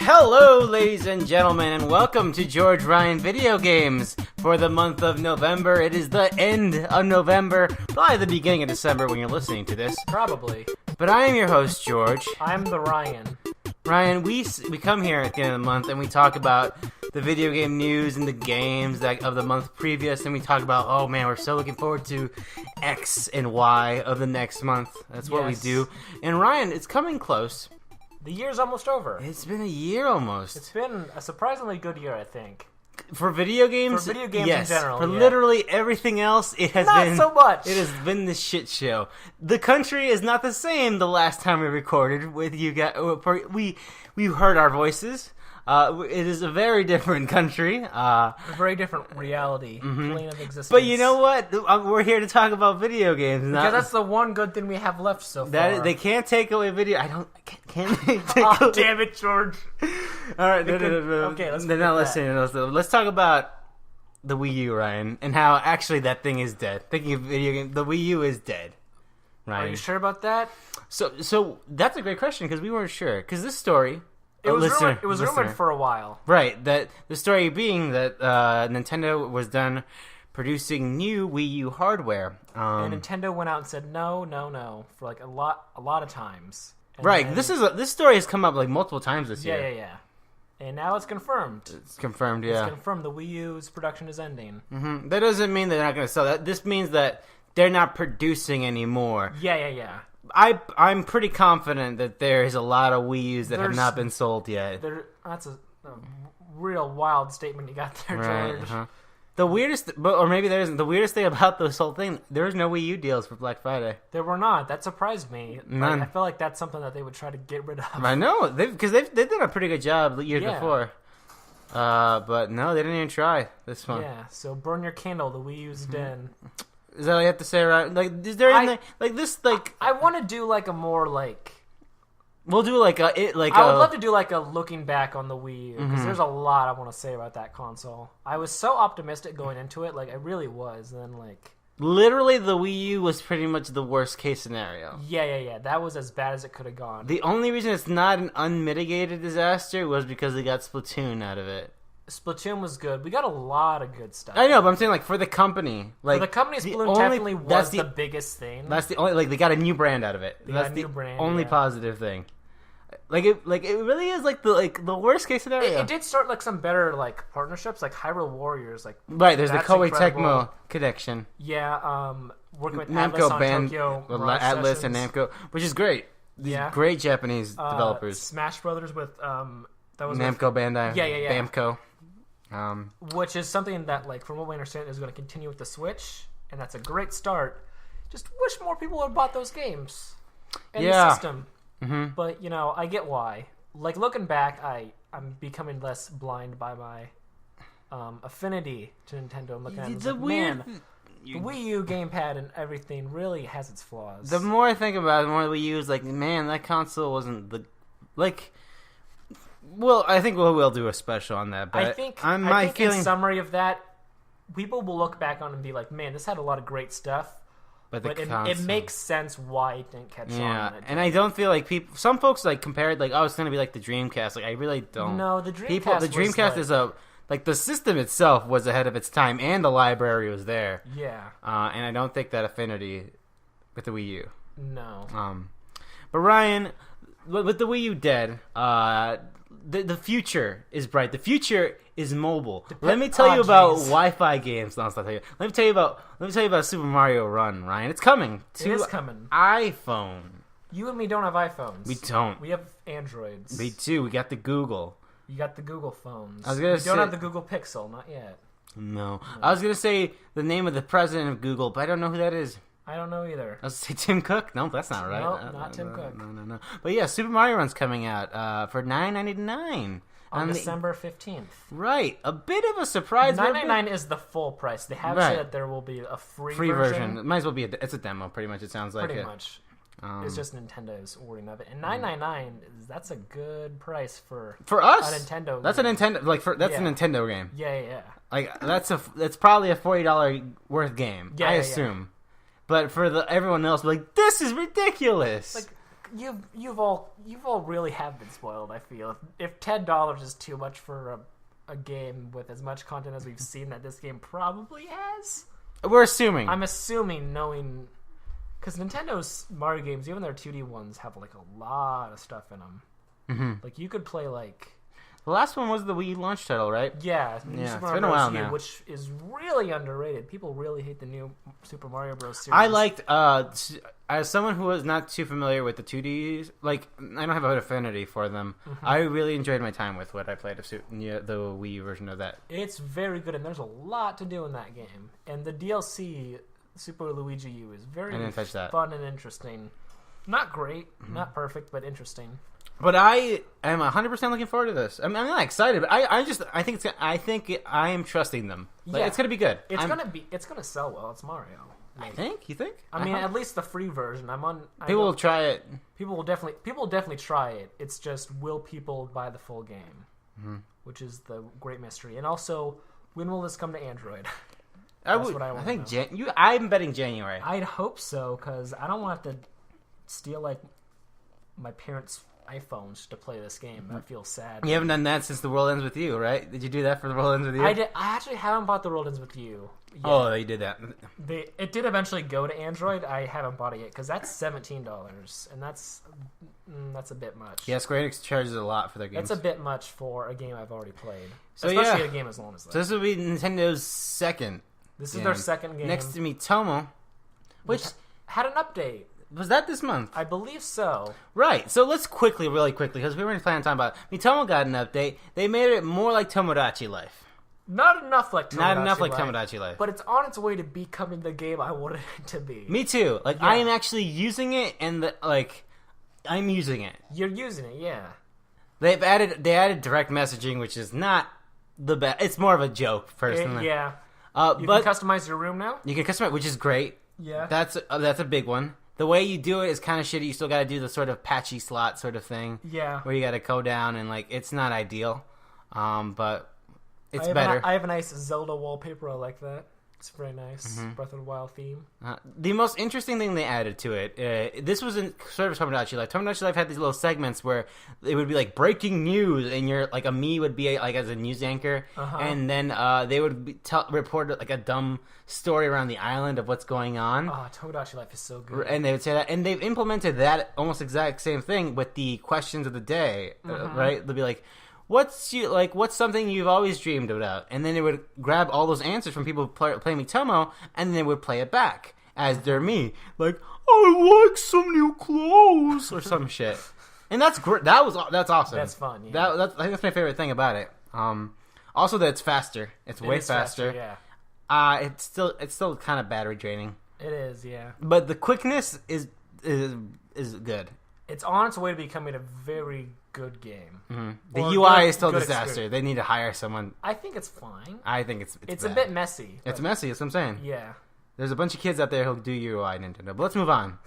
Hello, ladies and gentlemen, and welcome to George Ryan Video Games for the month of November. It is the end of November, probably the beginning of December when you're listening to this. Probably. But I am your host, George. I'm the Ryan. Ryan, we come here at the end of the month and we talk about the video game news and the games of the month previous, and we talk about, oh man, we're so looking forward to X and Y of the next month. That's what we do. And Ryan, it's coming close. The year's almost over. It's been a year almost. It's been a surprisingly good year, I think. For video games? For video games yes. in general, For literally everything else, it has not been... so much! It has been the shit show. The country is not the same the last time we recorded with you guys. We heard our voices. It is a very different country. A very different reality, plane of existence. But you know what? We're here to talk about video games. Because that's the one good thing we have left so far. They can't take away video. Can they take oh, damn it, George. All right, no. Okay, let's They're not listening. Let's talk about the Wii U, Ryan, and how actually that thing is dead. Thinking of video games, the Wii U is dead. Ryan, are you sure about that? So that's a great question because we weren't sure. Because this story... It was rumored for a while. Right. That the story being that Nintendo was done producing new Wii U hardware. And Nintendo went out and said no for like a lot of times. And right. Then, this story has come up like multiple times this year. Yeah. And now it's confirmed. It's confirmed. Yeah. It's confirmed. The Wii U's production is ending. Mm-hmm. That doesn't mean they're not going to sell that. This means that they're not producing anymore. Yeah. I'm pretty confident that there is a lot of Wii U's that have not been sold yet. That's a real wild statement you got there, George. Uh-huh. The weirdest, or maybe there isn't. The weirdest thing about this whole thing, there was no Wii U deals for Black Friday. There were not. That surprised me. None. I feel like that's something that they would try to get rid of. I know, because they've done a pretty good job the years before. But no, they didn't even try this one. Yeah. So burn your candle. The Wii U's dead. Is that all you have to say, right? Like, is there anything like this? Like, I want to do like a more like. We'll do like a I would love to do like a looking back on the Wii U because there's a lot I want to say about that console. I was so optimistic going into it, like I really was. And then like literally, the Wii U was pretty much the worst case scenario. Yeah. That was as bad as it could have gone. The only reason it's not an unmitigated disaster was because they got Splatoon out of it. Splatoon was good. We got a lot of good stuff. I know, but I'm saying like for the company, like for the company, Splatoon definitely was the biggest thing. That's the only they got a new brand out of it. That's the only positive thing. Like it really is like the worst case scenario. It did start like some better like partnerships, like Hyrule Warriors, like right. There's the Koei Tecmo connection. Yeah, working with Namco Atlas on Tokyo, Atlas and Namco, which is great. Great Japanese developers. Smash Brothers with that was Namco Bandai. Yeah. Bamco. Which is something that, like, from what we understand, is going to continue with the Switch, and that's a great start. Just wish more people had bought those games and the system. Mm-hmm. But, you know, I get why. Like, looking back, I'm becoming less blind by my affinity to Nintendo. I'm looking at it the Wii U gamepad and everything really has its flaws. The more I think about it, the more the Wii U is like, man, that console wasn't the... Like... Well, I think we'll do a special on that. But I think in summary of that, people will look back on it and be like, "Man, this had a lot of great stuff." But it makes sense why it didn't catch on. Yeah, and I don't feel like people. Some folks like compare it like, "Oh, it's going to be like the Dreamcast." Like, I really don't. No, the Dreamcast. The Dreamcast is the system itself was ahead of its time, and the library was there. Yeah. And I don't think that affinity with the Wii U. No. But Ryan, with the Wii U dead, the future is bright. The future is mobile. Let me tell you about Wi-Fi games. No, let me tell you about Super Mario Run, Ryan. It's coming. It is coming. iPhone. You and me don't have iPhones. We don't. We have Androids. We do. We got the Google. You got the Google phones. We don't have the Google Pixel, not yet. No. I was gonna say the name of the president of Google, but I don't know who that is. I don't know either. I was gonna say Tim Cook. No, that's not right. No, not Tim Cook. No. But yeah, Super Mario Run's coming out for $9.99 on December 15th. Right, a bit of a surprise. $9.99 is the full price. They have said that there will be a free version. It might as well be. It's a demo, pretty much. It sounds like pretty much. It's just Nintendo's wording of it, and $9.99 that's a good price for us. A Nintendo. That's game. a Nintendo. That's a Nintendo game. Yeah. Like that's probably a $40 worth game. I assume. But for everyone else, like, this is ridiculous. Like, you've all really have been spoiled. I feel if $10 is too much for a game with as much content as we've seen that this game probably has. We're assuming. I'm assuming, knowing, because Nintendo's Mario games, even their 2D ones, have like a lot of stuff in them. Mm-hmm. Like you could play like. The last one was the Wii launch title, right? Yeah, yeah. Super It's been Mario a while Bros. U, now, which is really underrated. People really hate the new Super Mario Bros. Series. I liked, as someone who was not too familiar with the 2Ds, like, I don't have an affinity for them. Mm-hmm. I really enjoyed my time with what I played of the Wii version of that. It's very good, and there's a lot to do in that game. And the DLC, Super Luigi U, is very fun and interesting. Not great, not perfect, but interesting. But I am 100% looking forward to this. I'm not excited, but I think I am trusting them. Like, yeah, it's gonna be good. It's gonna sell well. It's Mario. I think. You think? I mean, at least the free version. People will try it. People will definitely try it. It's just, will people buy the full game? Mm-hmm. Which is the great mystery. And also, when will this come to Android? That's what I want. I think I'm betting January. I'd hope so, because I don't want to have to steal like my parents' iPhones to play this game. I feel sad. You haven't done that since The World Ends With You, right? Did you do that for The World Ends With You? I actually haven't bought The World Ends With You yet. Oh, you did that. It did eventually go to Android. I haven't bought it yet because that's $17, and that's a bit much. Yeah, Square Enix charges a lot for their games. That's a bit much for a game I've already played, especially a game as long as that. So this will be Nintendo's second. This is their second game. Next to Miitomo, which had an update. Was that this month? I believe so. Right. So let's really quickly, because we weren't planning on talking about it. Miitomo got an update. They made it more like Tomodachi Life. Not enough like Tomodachi Life. But it's on its way to becoming the game I wanted it to be. Me too. Like, yeah. I am actually using it, and I'm using it. You're using it, yeah. They added direct messaging, which is not the best. It's more of a joke, personally. Yeah. You can customize your room now? You can customize, which is great. Yeah. That's a big one. The way you do it is kind of shitty. You still got to do the sort of patchy slot sort of thing. Yeah. Where you got to go down, and it's not ideal. But it's better. I have a nice Zelda wallpaper. I like that. It's very nice. Mm-hmm. Breath of the Wild theme. The most interesting thing they added to it, this was in sort of Tomodachi Life. Tomodachi Life had these little segments where it would be like breaking news, and a me would be like as a news anchor, and then they would report like a dumb story around the island of what's going on. Oh, Tomodachi Life is so good. And they would say that, and they've implemented that almost exact same thing with the questions of the day, right? They'll be like, what's something you've always dreamed about? And then they would grab all those answers from people who play Miitomo, and then they would play it back as their me. Like, I like some new clothes or some shit. And that's great. That's awesome. That's fun. Yeah. I think that's my favorite thing about it. Also that it's faster. It's way faster. Yeah. It's still kind of battery draining. It is, yeah. But the quickness is good. It's on its way to becoming a very good game. Mm-hmm. The UI is still a disaster. Experience. They need to hire someone. I think it's fine. I think it's a bit messy. It's messy. That's what I'm saying. Yeah. There's a bunch of kids out there who'll do UI Nintendo. But let's move on.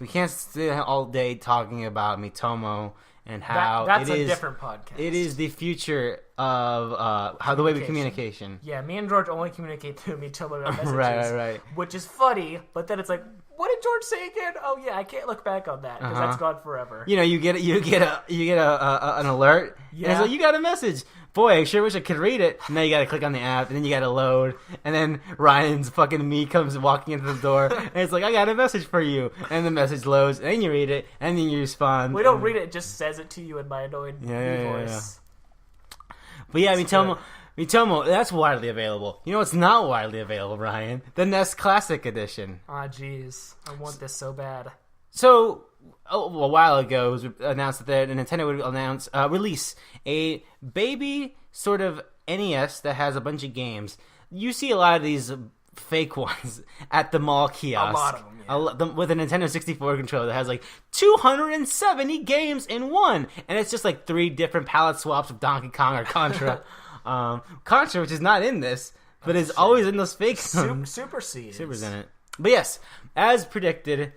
We can't stay all day talking about Miitomo and how that's a different podcast. It is the future of how the way we communication. Yeah, me and George only communicate through Miitomo messages. Right. Which is funny, but then it's like, what did George say again? Oh yeah, I can't look back on that because that's gone forever. You get an alert. Yeah. And it's like, you got a message. Boy, I sure wish I could read it. And then you gotta click on the app, and then you gotta load, and then Ryan's fucking me comes walking into the door, and it's like, I got a message for you, and the message loads, and then you read it, and then you respond. We don't read it; it just says it to you in my annoying voice. Yeah. But yeah, Miitomo, that's widely available. You know what's not widely available, Ryan? The NES Classic Edition. Ah, jeez. I want this so bad. So, a while ago, it was announced that Nintendo would release a baby sort of NES that has a bunch of games. You see a lot of these fake ones at the mall kiosk. A lot of them, yeah. With a Nintendo 64 controller that has 270 games in one. And it's just 3 different palette swaps of Donkey Kong or Contra. Contra, which is not in this, but is always in those fake ones. Super's in it. But yes, as predicted,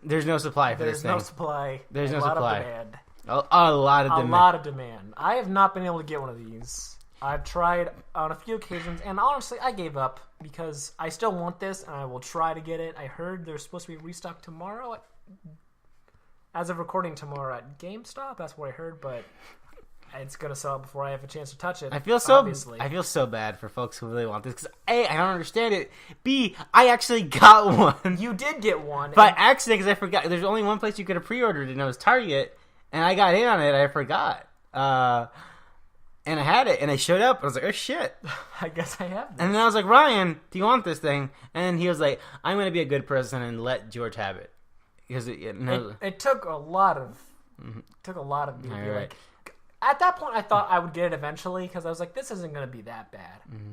there's no supply for this thing. There's no supply. There's no supply. supply. Of demand. A lot of demand. I have not been able to get one of these. I've tried on a few occasions, and honestly, I gave up because I still want this, and I will try to get it. I heard there's supposed to be restock tomorrow. as of recording tomorrow at GameStop. That's what I heard, but it's gonna sell before I have a chance to touch it. I feel so bad for folks who really want this because A, I don't understand it. B, I actually got one. You did get one by accident because I forgot. There's only one place you could have pre-ordered, and it was Target, and I got in on it. I forgot, and I had it, and I showed up. I was like, oh shit, I guess I have this. And then I was like, Ryan, do you want this thing? And he was like, I'm gonna be a good person and let George have it because it took a lot of me to be like. At that point, I thought I would get it eventually because I was like, this isn't going to be that bad. Mm-hmm.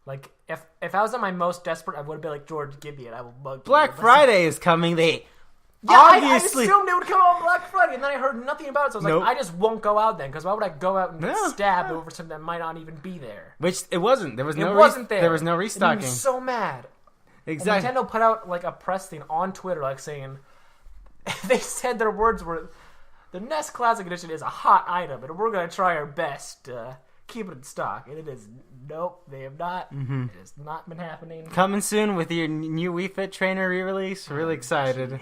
Like, if I was at my most desperate, I would have been like, George, give me it. I will bug you. Black Friday is coming. Obviously... I assumed it would come out on Black Friday, and then I heard nothing about it, so I was like, I just won't go out then, because why would I go out and get stabbed over something that might not even be there? Which, it wasn't. There was no there. There was no restocking. I was so mad. Exactly. And Nintendo put out, like, a press thing on Twitter, like, saying... They said their words were... The NES Classic Edition is a hot item, and we're going to try our best to keep it in stock. And it is, nope, they have not. Mm-hmm. It has not been happening. Coming soon with your new Wii Fit Trainer re-release. Really excited.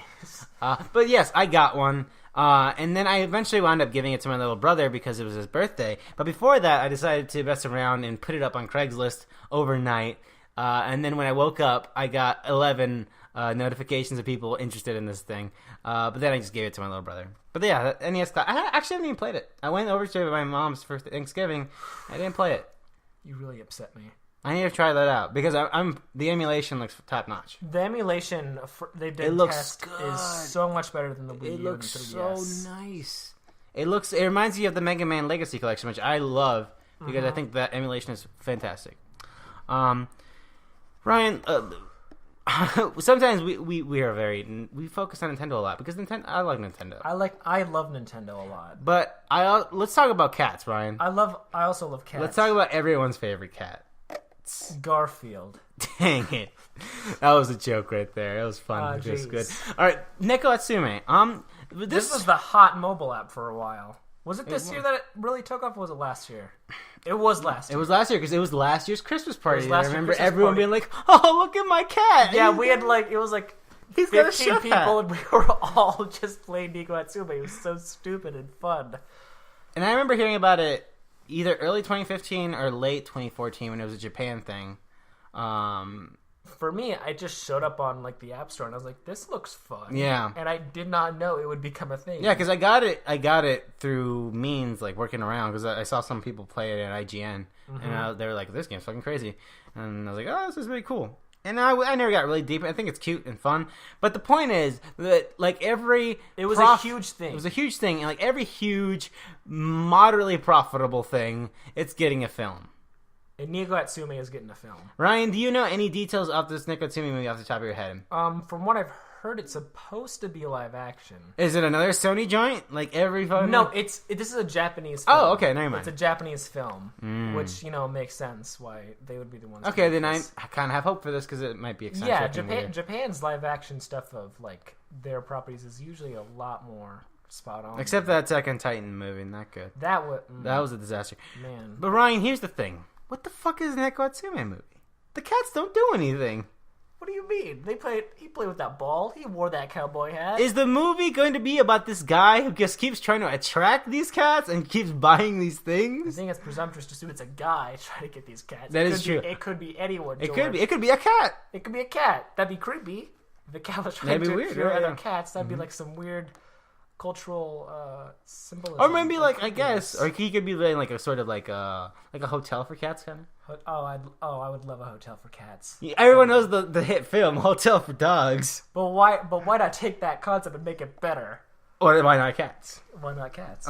But yes, I got one. And then I eventually wound up giving it to my little brother because it was his birthday. But before that, I decided to mess around and put it up on Craigslist overnight. And then when I woke up, I got 11 notifications of people interested in this thing. But then I just gave it to my little brother. But yeah, NES Classic. I actually haven't even played it. I went over to my mom's for Thanksgiving. I didn't play it. You really upset me. I need to try that out because the emulation looks top notch. The emulation they did test is so much better than the Wii U. It looks so nice. It reminds you of the Mega Man Legacy Collection, which I love because I think that emulation is fantastic. Ryan, sometimes we are we focus on Nintendo a lot because I like Nintendo. I love Nintendo a lot. But let's talk about cats, Ryan. I also love cats. Let's talk about everyone's favorite cat. Garfield. Dang it. That was a joke right there. It was fun. Just good. All right, Neko Atsume. This was the hot mobile app for a while. Was it this year that it really took off, or was it last year? It was last year. It was last year because it was last year's Christmas party. I remember everyone being like, oh, look at my cat. Yeah, we had it was like 15 people and we were all just playing Neko Atsume. It was so stupid and fun. And I remember hearing about it either early 2015 or late 2014 when it was a Japan thing. For me, I just showed up on like the App Store and I was like, "This looks fun." Yeah, and I did not know it would become a thing. Yeah, because I got it through means like working around because I saw some people play it at IGN and they were like, "This game's fucking crazy," and I was like, "Oh, this is really cool." And I never got really deep. I think it's cute and fun, but the point is that like it was a huge thing. It was a huge thing, and like every huge, moderately profitable thing, it's getting a film. And Neko Atsume is getting a film. Ryan, do you know any details of this Neko Atsume movie off the top of your head? From what I've heard, it's supposed to be live action. Is it another Sony joint? Like every film? No, this is a Japanese film. Oh, okay, never mind. It's a Japanese film, which, makes sense why they would be the ones. Okay, then I kind of have hope for this because it might be eccentric. Yeah, Japan's live action stuff of, like, their properties is usually a lot more spot on. Except that Attack on Titan movie, not good. That was a disaster. Man. But Ryan, here's the thing. What the fuck is Neko Atsume movie? The cats don't do anything. What do you mean? He played with that ball. He wore that cowboy hat. Is the movie going to be about this guy who just keeps trying to attract these cats and keeps buying these things? I think it's presumptuous to assume it's a guy trying to get these cats. That is true. It could be anyone. It could be. It could be a cat. It could be a cat. That'd be creepy. If the cat was trying to attract other cats. That'd be like some weird cultural symbolism. Or maybe like I guess, or he could be like a sort of like a hotel for cats kind of. I would love a hotel for cats. Yeah, everyone knows the hit film Hotel for Dogs. But why not take that concept and make it better? Or why not cats? Why not cats?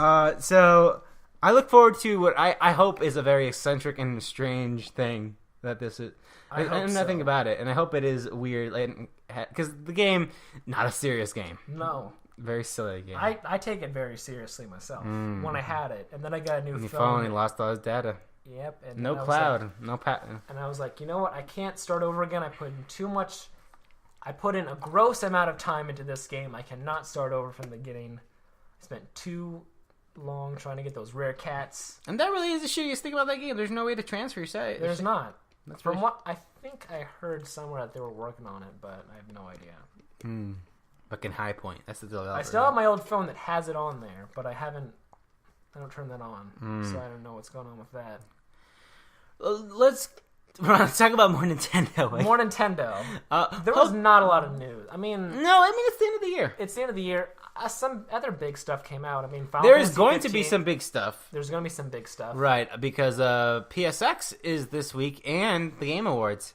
So I look forward to what I hope is a very eccentric and strange thing that this is. I know nothing about it, and I hope it is weird, because the game, not a serious game. No. Very silly game. I take it very seriously myself when I had it, and then I got a new phone. Your phone, he lost all his data. Yep. And no cloud, no patent. And I was like, you know what? I can't start over again. I put in a gross amount of time into this game. I cannot start over from the beginning. I spent too long trying to get those rare cats. And that really is the shittiest thing about that game. There's no way to transfer your save. There's not. From what I think I heard somewhere that they were working on it, but I have no idea. Fucking High Point. That's the developer. I still have my old phone that has it on there, but I don't turn that on, so I don't know what's going on with that. Let's talk about more Nintendo. More Nintendo. There was not a lot of news. I mean, it's the end of the year. It's the end of the year. Some other big stuff came out. I mean, there's going to be some big stuff. There's going to be some big stuff, right? Because PSX is this week and the Game Awards.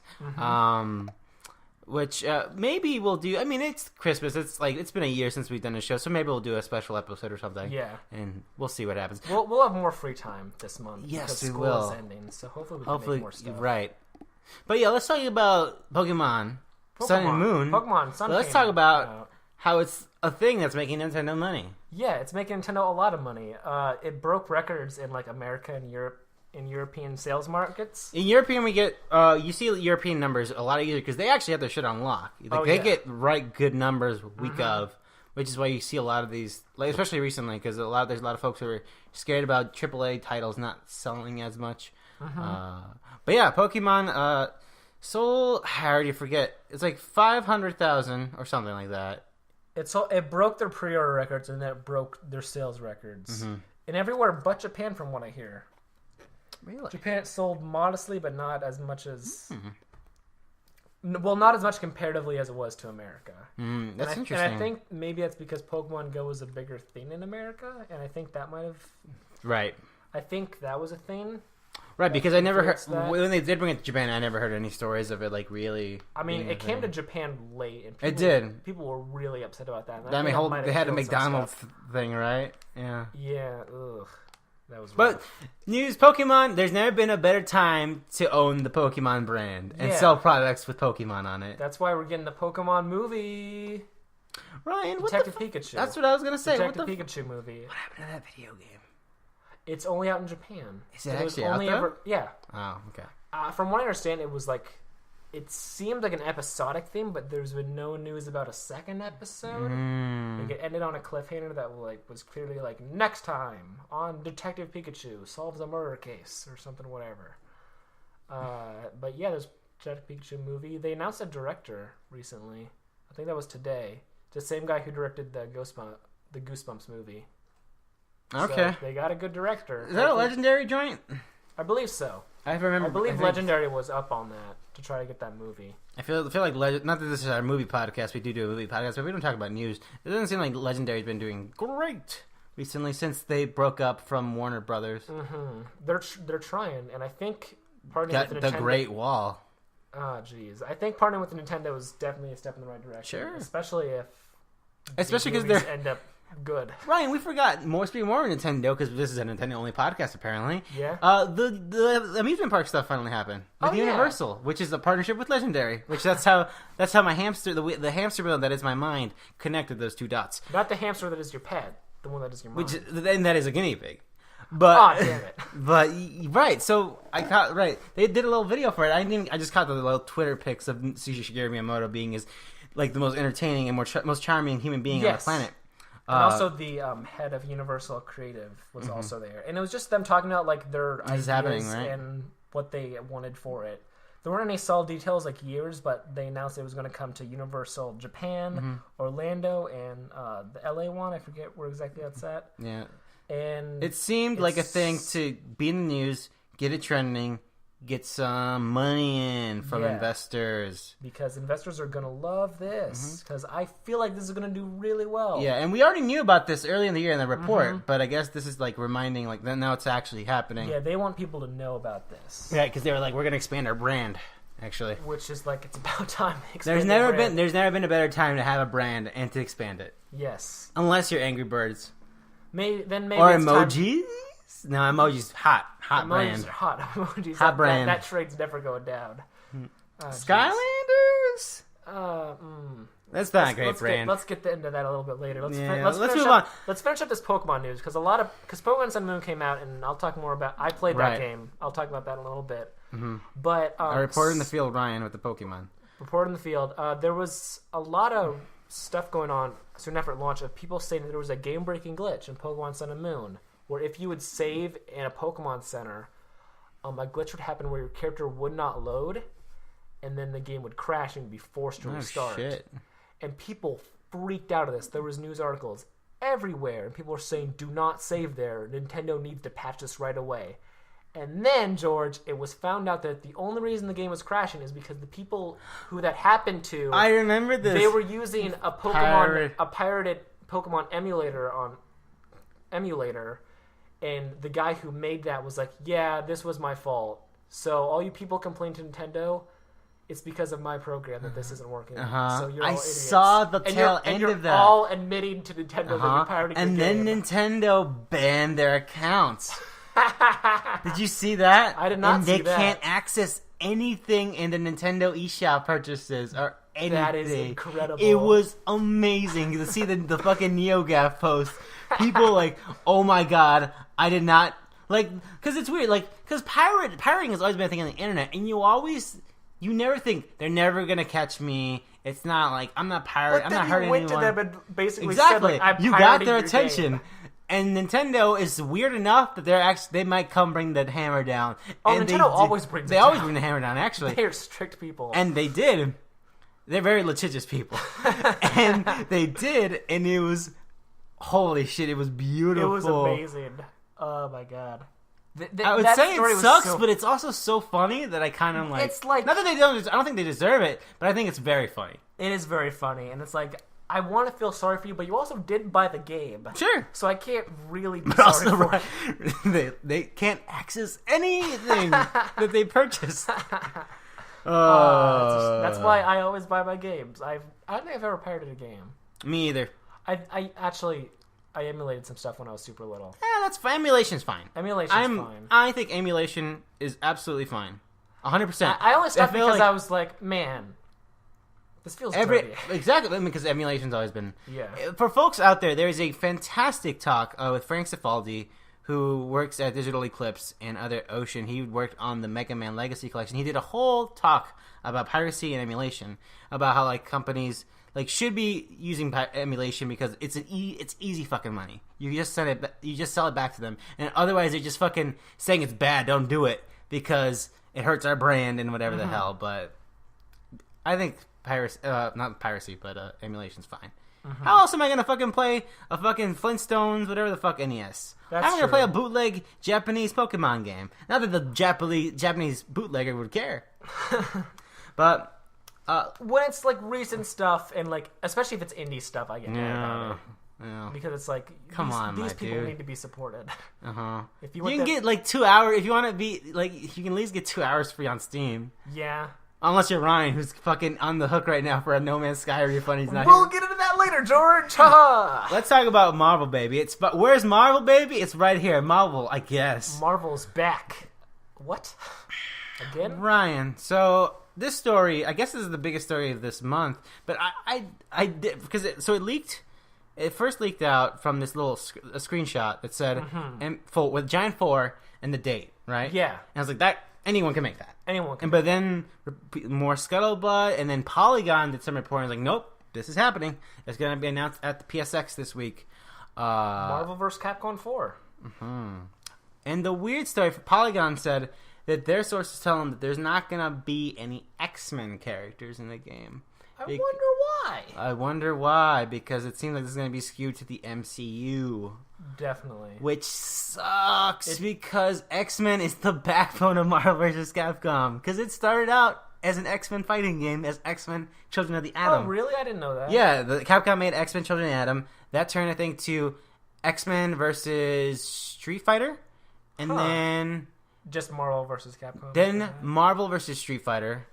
Which maybe we'll do. I mean, it's Christmas. It's been a year since we've done a show, so maybe we'll do a special episode or something. Yeah, and we'll see what happens. We'll have more free time this month. Yes, we will. School is ending, so hopefully we can make more stuff. Right. But yeah, let's talk about Pokemon Sun and Moon. Pokemon Sun. Let's talk about how it's a thing that's making Nintendo money. Yeah, it's making Nintendo a lot of money. It broke records in like America and Europe. In European sales markets. In European, we get you see European numbers a lot easier because they actually have their shit on lock. They get good numbers week of, which is why you see a lot of these, especially recently, because there's a lot of folks who are scared about AAA titles not selling as much. But yeah, Pokemon sold. I already forget. It's like 500,000 or something like that. It broke their pre-order records and then it broke their sales records, and everywhere but Japan, from what I hear. Really? Japan sold modestly, but not as much as... Well, not as much comparatively as it was to America. That's interesting. And I think maybe that's because Pokemon Go was a bigger thing in America, and I think that might have... Right. I think that was a thing. Right, because I never heard... When they did bring it to Japan, I never heard any stories of it, really... I mean, it came to Japan late, and it did. People were really upset about that. They had a McDonald's thing, right? Yeah. Yeah, ugh. That was but news Pokemon, there's never been a better time to own the Pokemon brand and sell products with Pokemon on it. That's why we're getting the Pokemon movie. Ryan, Detective Pikachu. That's what I was going to say. Detective Pikachu movie. What happened to that video game? It's only out in Japan. Is it actually out there? Yeah. Oh, okay. From what I understand, it was like... It seemed like an episodic thing, but there's been no news about a second episode. It ended on a cliffhanger that was clearly like, next time on Detective Pikachu solves a murder case or something, whatever. But yeah, there's Detective Pikachu movie. They announced a director recently. I think that was today. The same guy who directed the Goosebumps movie. Okay. So they got a good director. Is that a Legendary joint? I believe so. I believe Legendary was up on that to try to get that movie. I feel like not that this is our movie podcast. We do a movie podcast, but we don't talk about news. It doesn't seem like Legendary's been doing great recently since they broke up from Warner Brothers. They're trying, and I think partnering with the Great Wall. Oh, jeez. I think partnering with the Nintendo is definitely a step in the right direction. Sure. Especially because they end up good. Ryan, we forgot speaking more of Nintendo, because this is a Nintendo-only podcast, apparently. Yeah. The amusement park stuff finally happened with Universal, which is a partnership with Legendary. Which that's how my hamster, the hamster wheel that is my mind, connected those two dots. Not the hamster that is your pet, the one that is your mind. And that is a guinea pig. But damn it. But right, so I caught they did a little video for it. I just caught the little Twitter pics of Shigeru Miyamoto being the most entertaining and most charming human being on the planet. And also the head of Universal Creative was also there. And it was just them talking about their ideas and what they wanted for it. There weren't any solid details like years, but they announced it was going to come to Universal Japan, Orlando, and the LA one. I forget where exactly that's at. Yeah. And it seemed like a thing to be in the news, get it trending, get some money in from investors. Because investors are going to love this. Because I feel like this is going to do really well. Yeah, and we already knew about this early in the year in the report, but I guess this is reminding, now it's actually happening. Yeah, they want people to know about this. Yeah, because they were we're going to expand our brand, actually. Which is it's about time to expand There's never been a better time to have a brand and to expand it. Yes. Unless you're Angry Birds. Maybe or emojis? No, emojis hot emojis brand. Are hot emojis. Hot brand. That trade's never going down. Skylanders. That's not a great brand. Let's get into that a little bit later. Let's move on. Let's finish up this Pokemon news because Pokemon Sun and Moon came out, and I'll talk more about. I played that game. I'll talk about that in a little bit. But I reported in the field, Ryan, with the Pokemon. Report in the field. There was a lot of stuff going on soon after launch of people saying that there was a game-breaking glitch in Pokemon Sun and Moon, where if you would save in a Pokemon Center, a glitch would happen where your character would not load, and then the game would crash and you'd be forced to restart. Shit. And people freaked out of this. There was news articles everywhere, and people were saying, "Do not save there. Nintendo needs to patch this right away." And then, George, it was found out that the only reason the game was crashing is because the people who that happened to, I remember this. They were using a pirated Pokemon emulator, and the guy who made that was like, "Yeah, this was my fault. So all you people complain to Nintendo, it's because of my program that this isn't working. So you're all idiots." Saw the tail end of that. And you're all admitting to Nintendo that you're pirating and the game. then Nintendo banned their accounts. Did you see that? I did not see that. And they can't access anything in the Nintendo eShop purchases or anything. That is incredible. It was amazing to see the fucking NeoGaf post. People like, oh my god, I did not... Like, because it's weird. Like, because pirating has always been a thing on the internet, and you never think, they're never going to catch me. It's not like, I'm not pirating, I'm not hurting anyone. But then you went to them and basically exactly. said, like, I'm you got their your attention. game. And Nintendo is weird enough that they might come bring the hammer down. Oh, and Nintendo always brings They always bring the hammer down, actually. They are strict people. And they did. They're very litigious people. And they did, and it was... Holy shit, it was beautiful. It was amazing. Oh my god. I would say it sucks, but it's also so funny that I kind of like... It's like... Not that they don't... I don't think they deserve it, but I think it's very funny. It is very funny, and it's like... I want to feel sorry for you, but you also didn't buy the game. Sure. So I can't really be sorry for you. They can't access anything that they purchased. That's why I always buy my games. I don't think I've ever pirated a game. Me either. I emulated some stuff when I was super little. Yeah, that's fine. Emulation's fine. Fine. I think emulation is absolutely fine. 100%. I only stopped because I was like, man... This feels dirty. Exactly, because emulation's always been... Yeah. For folks out there, there is a fantastic talk with Frank Cifaldi, who works at Digital Eclipse and Other Ocean. He worked on the Mega Man Legacy Collection. He did a whole talk about piracy and emulation, about how like companies like should be using emulation because it's easy fucking money. You just sell it back to them, and otherwise they're just fucking saying it's bad. Don't do it because it hurts our brand and whatever the hell. But I think not piracy, but emulation's fine. How else am I gonna fucking play a fucking Flintstones, whatever the fuck NES? How am I gonna play a bootleg Japanese Pokemon game? Not that the Japanese bootlegger would care. But when it's like recent stuff and like especially if it's indie stuff, I get mad about it. Yeah. Because it's like these people need to be supported. If you can get like 2 hours if you want to be like you can at least get 2 hours free on Steam. Yeah. Unless you're Ryan, who's fucking on the hook right now for a No Man's Sky refund. He's not We'll here. get into that later, George. Let's talk about Marvel, baby. Where's Marvel, baby? It's right here. Marvel, I guess. Marvel's back. What? Again? Ryan, so this story, I guess this is the biggest story of this month, but I did, because it leaked. It first leaked out from this little a screenshot that said, with giant 4 and the date, right? Yeah. And I was like, that anyone can make that. Anyone can. But then more scuttlebutt, and then Polygon did some reporting. Like, nope, this is happening. It's going to be announced at the PSX this week. Marvel vs. Capcom 4. And the weird story for Polygon said that their sources tell them that there's not going to be any X-Men characters in the game. I wonder why, because it seems like this is going to be skewed to the MCU. Definitely. Which sucks because X-Men is the backbone of Marvel vs. Capcom. Because it started out as an X-Men fighting game as X-Men Children of the Atom. Oh, really? I didn't know that. Yeah, Capcom made X-Men Children of the Atom. That turned, I think, to X-Men versus Street Fighter. And then... Just Marvel vs. Capcom. Then Marvel vs. Street Fighter.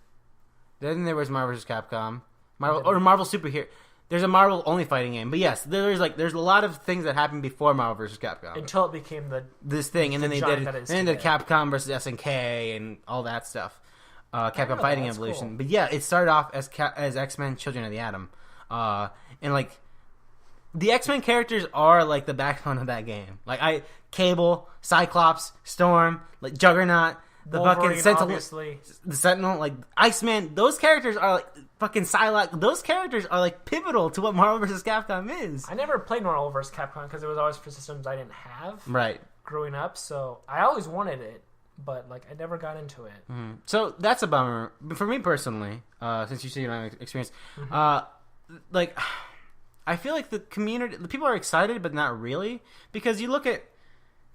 Then there was Marvel vs. Capcom. Marvel Superhero. There's a Marvel only fighting game, but yes, there's a lot of things that happened before Marvel vs. Capcom until it became this thing, and then they did Capcom versus SNK and all that stuff. Capcom Fighting Evolution, cool. But yeah, it started off as X-Men Children of the Atom, and like the X-Men characters are like the backbone of that game. Like Cable, Cyclops, Storm, like Juggernaut. The Wolverine, fucking Sentinel, like Iceman, those characters are like fucking Psylocke. Those characters are like pivotal to what Marvel vs. Capcom is. I never played Marvel vs. Capcom because it was always for systems I didn't have. Right. Growing up, so I always wanted it, but like I never got into it. So that's a bummer for me personally. Since you see my experience, like I feel like the community, the people are excited, but not really, because you look at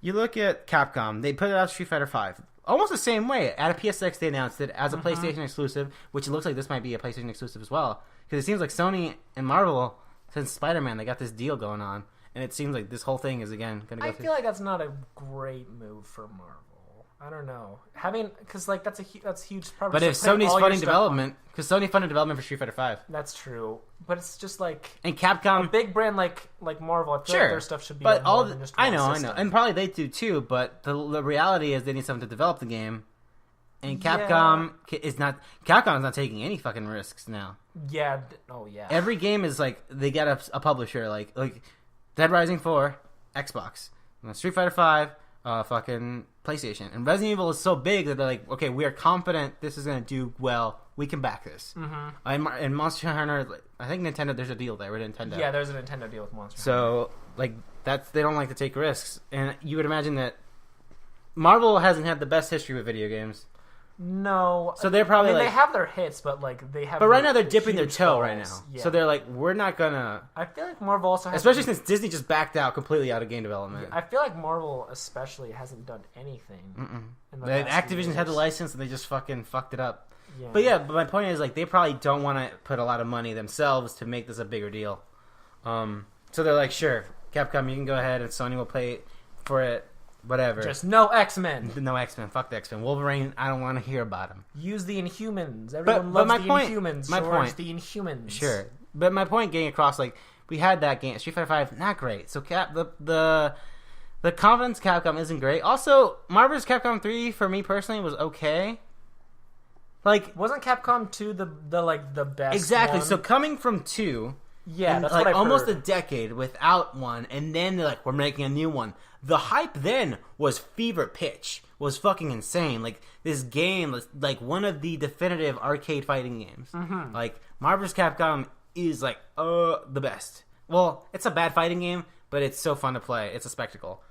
Capcom. They put it out Street Fighter V almost the same way. At a PSX, they announced it as a PlayStation exclusive, which it looks like this might be a PlayStation exclusive as well, because it seems like Sony and Marvel, since Spider-Man, they got this deal going on, and it seems like this whole thing is again going to go. I feel like that's not a great move for Marvel. I don't know, because like that's huge. But if Sony's funding development, because Sony funded development for Street Fighter V, that's true. But it's just like and Capcom, a big brand like Marvel. I feel like their stuff should be. But more than just one system. And probably they do too. But the reality is they need someone to develop the game, and Capcom is not. Capcom is not taking any fucking risks now. Yeah. Oh yeah. Every game is like they get a publisher like Dead Rising 4, Xbox, Street Fighter 5. Fucking PlayStation. And Resident Evil is so big that they're like, okay, we are confident this is going to do well. We can back this. And Monster Hunter, I think Nintendo, there's a deal there with Nintendo. Yeah, there's a Nintendo deal with Monster Hunter. So, like, they don't like to take risks. And you would imagine that Marvel hasn't had the best history with video games. No. So they're probably they have their hits, but like they have. But right now they're dipping their toe falls. right now. Yeah. So they're like, we're not gonna. I feel like Marvel also has. Especially since Disney just backed out completely out of game development. I feel like Marvel especially hasn't done anything. Activision had the license and they just fucking fucked it up. Yeah. But my point is like they probably don't want to put a lot of money themselves to make this a bigger deal. So they're like, sure, Capcom, you can go ahead and Sony will pay for it. Whatever. Just no X-Men. No X-Men. Fuck the X-Men. Wolverine, I don't want to hear about him. Use the Inhumans. Everyone loves the Inhumans. My point. The Inhumans. Sure. But my point getting across, like, we had that game. Street Fighter V, not great. So the confidence Capcom isn't great. Also, Marvel's Capcom 3, for me personally, was okay. Like, wasn't Capcom 2 the best Exactly. one? So coming from 2... Yeah, that's like what I've almost heard. a decade without one, and then they're like, we're making a new one. The hype then was fever pitch, was fucking insane. Like this game was like one of the definitive arcade fighting games. Like Marvel's Capcom is like the best. Well, it's a bad fighting game, but it's so fun to play. It's a spectacle.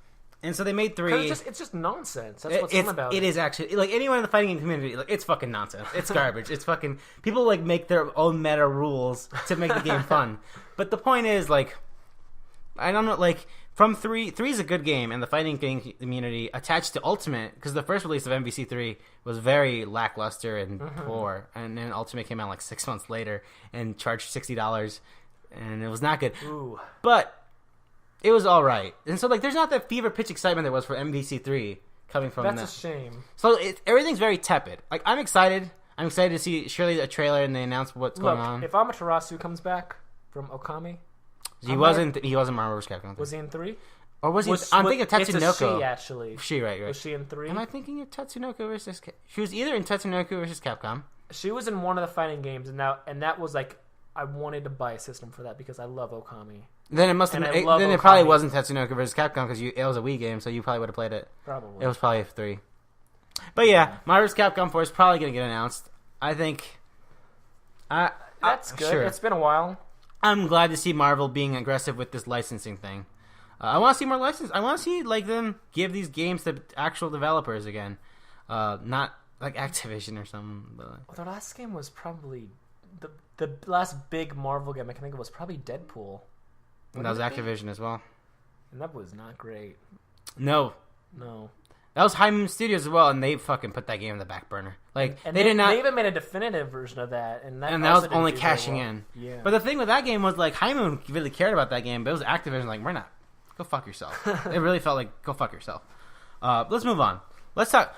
And so they made 3. It's just nonsense. That's what's fun about it. It is actually like anyone in the fighting game community. Like it's fucking nonsense. It's garbage. It's fucking people like make their own meta rules to make the game fun. But the point is like, I don't know. Like from 3 is a good game, and the fighting game community attached to Ultimate because the first release of MVC3 was very lackluster and poor, and then Ultimate came out like 6 months later and charged $60, and it was not good. Ooh. But it was all right. And so, like, there's not that fever pitch excitement there was for MVC3 coming from that. That's a shame. So everything's very tepid. Like, I'm excited. I'm excited to see surely a trailer and they announce what's going on. If Amaterasu comes back from Okami, he wasn't Marvel vs. Capcom. Was he in 3? Or was he? I'm thinking of Tatsunoko. It's a she, actually. She, right. Was she in 3? Am I thinking of Tatsunoko versus? She was either in Tatsunoko versus Capcom. She was in one of the fighting games, and that was like I wanted to buy a system for that because I love Okami. Then it must have. Then it probably wasn't Tatsunoko versus Capcom because it was a Wii game, so you probably would have played it. Probably. It was probably 3. But yeah, Marvel's Capcom 4 is probably going to get announced. I think. That's good. Sure. It's been a while. I'm glad to see Marvel being aggressive with this licensing thing. I want to see more license. I want to see like them give these games to actual developers again, not like Activision or something. But the last game was probably the last big Marvel game I can think of was probably Deadpool. That was Activision as well, and that was not great. No. That was High Moon Studios as well, and they fucking put that game in the back burner. Like and they did not. They even made a definitive version of that, and that was only cashing in. Yeah. But the thing with that game was like High Moon really cared about that game, but it was Activision like we're not. Go fuck yourself. It really felt like go fuck yourself. Let's move on. Let's talk.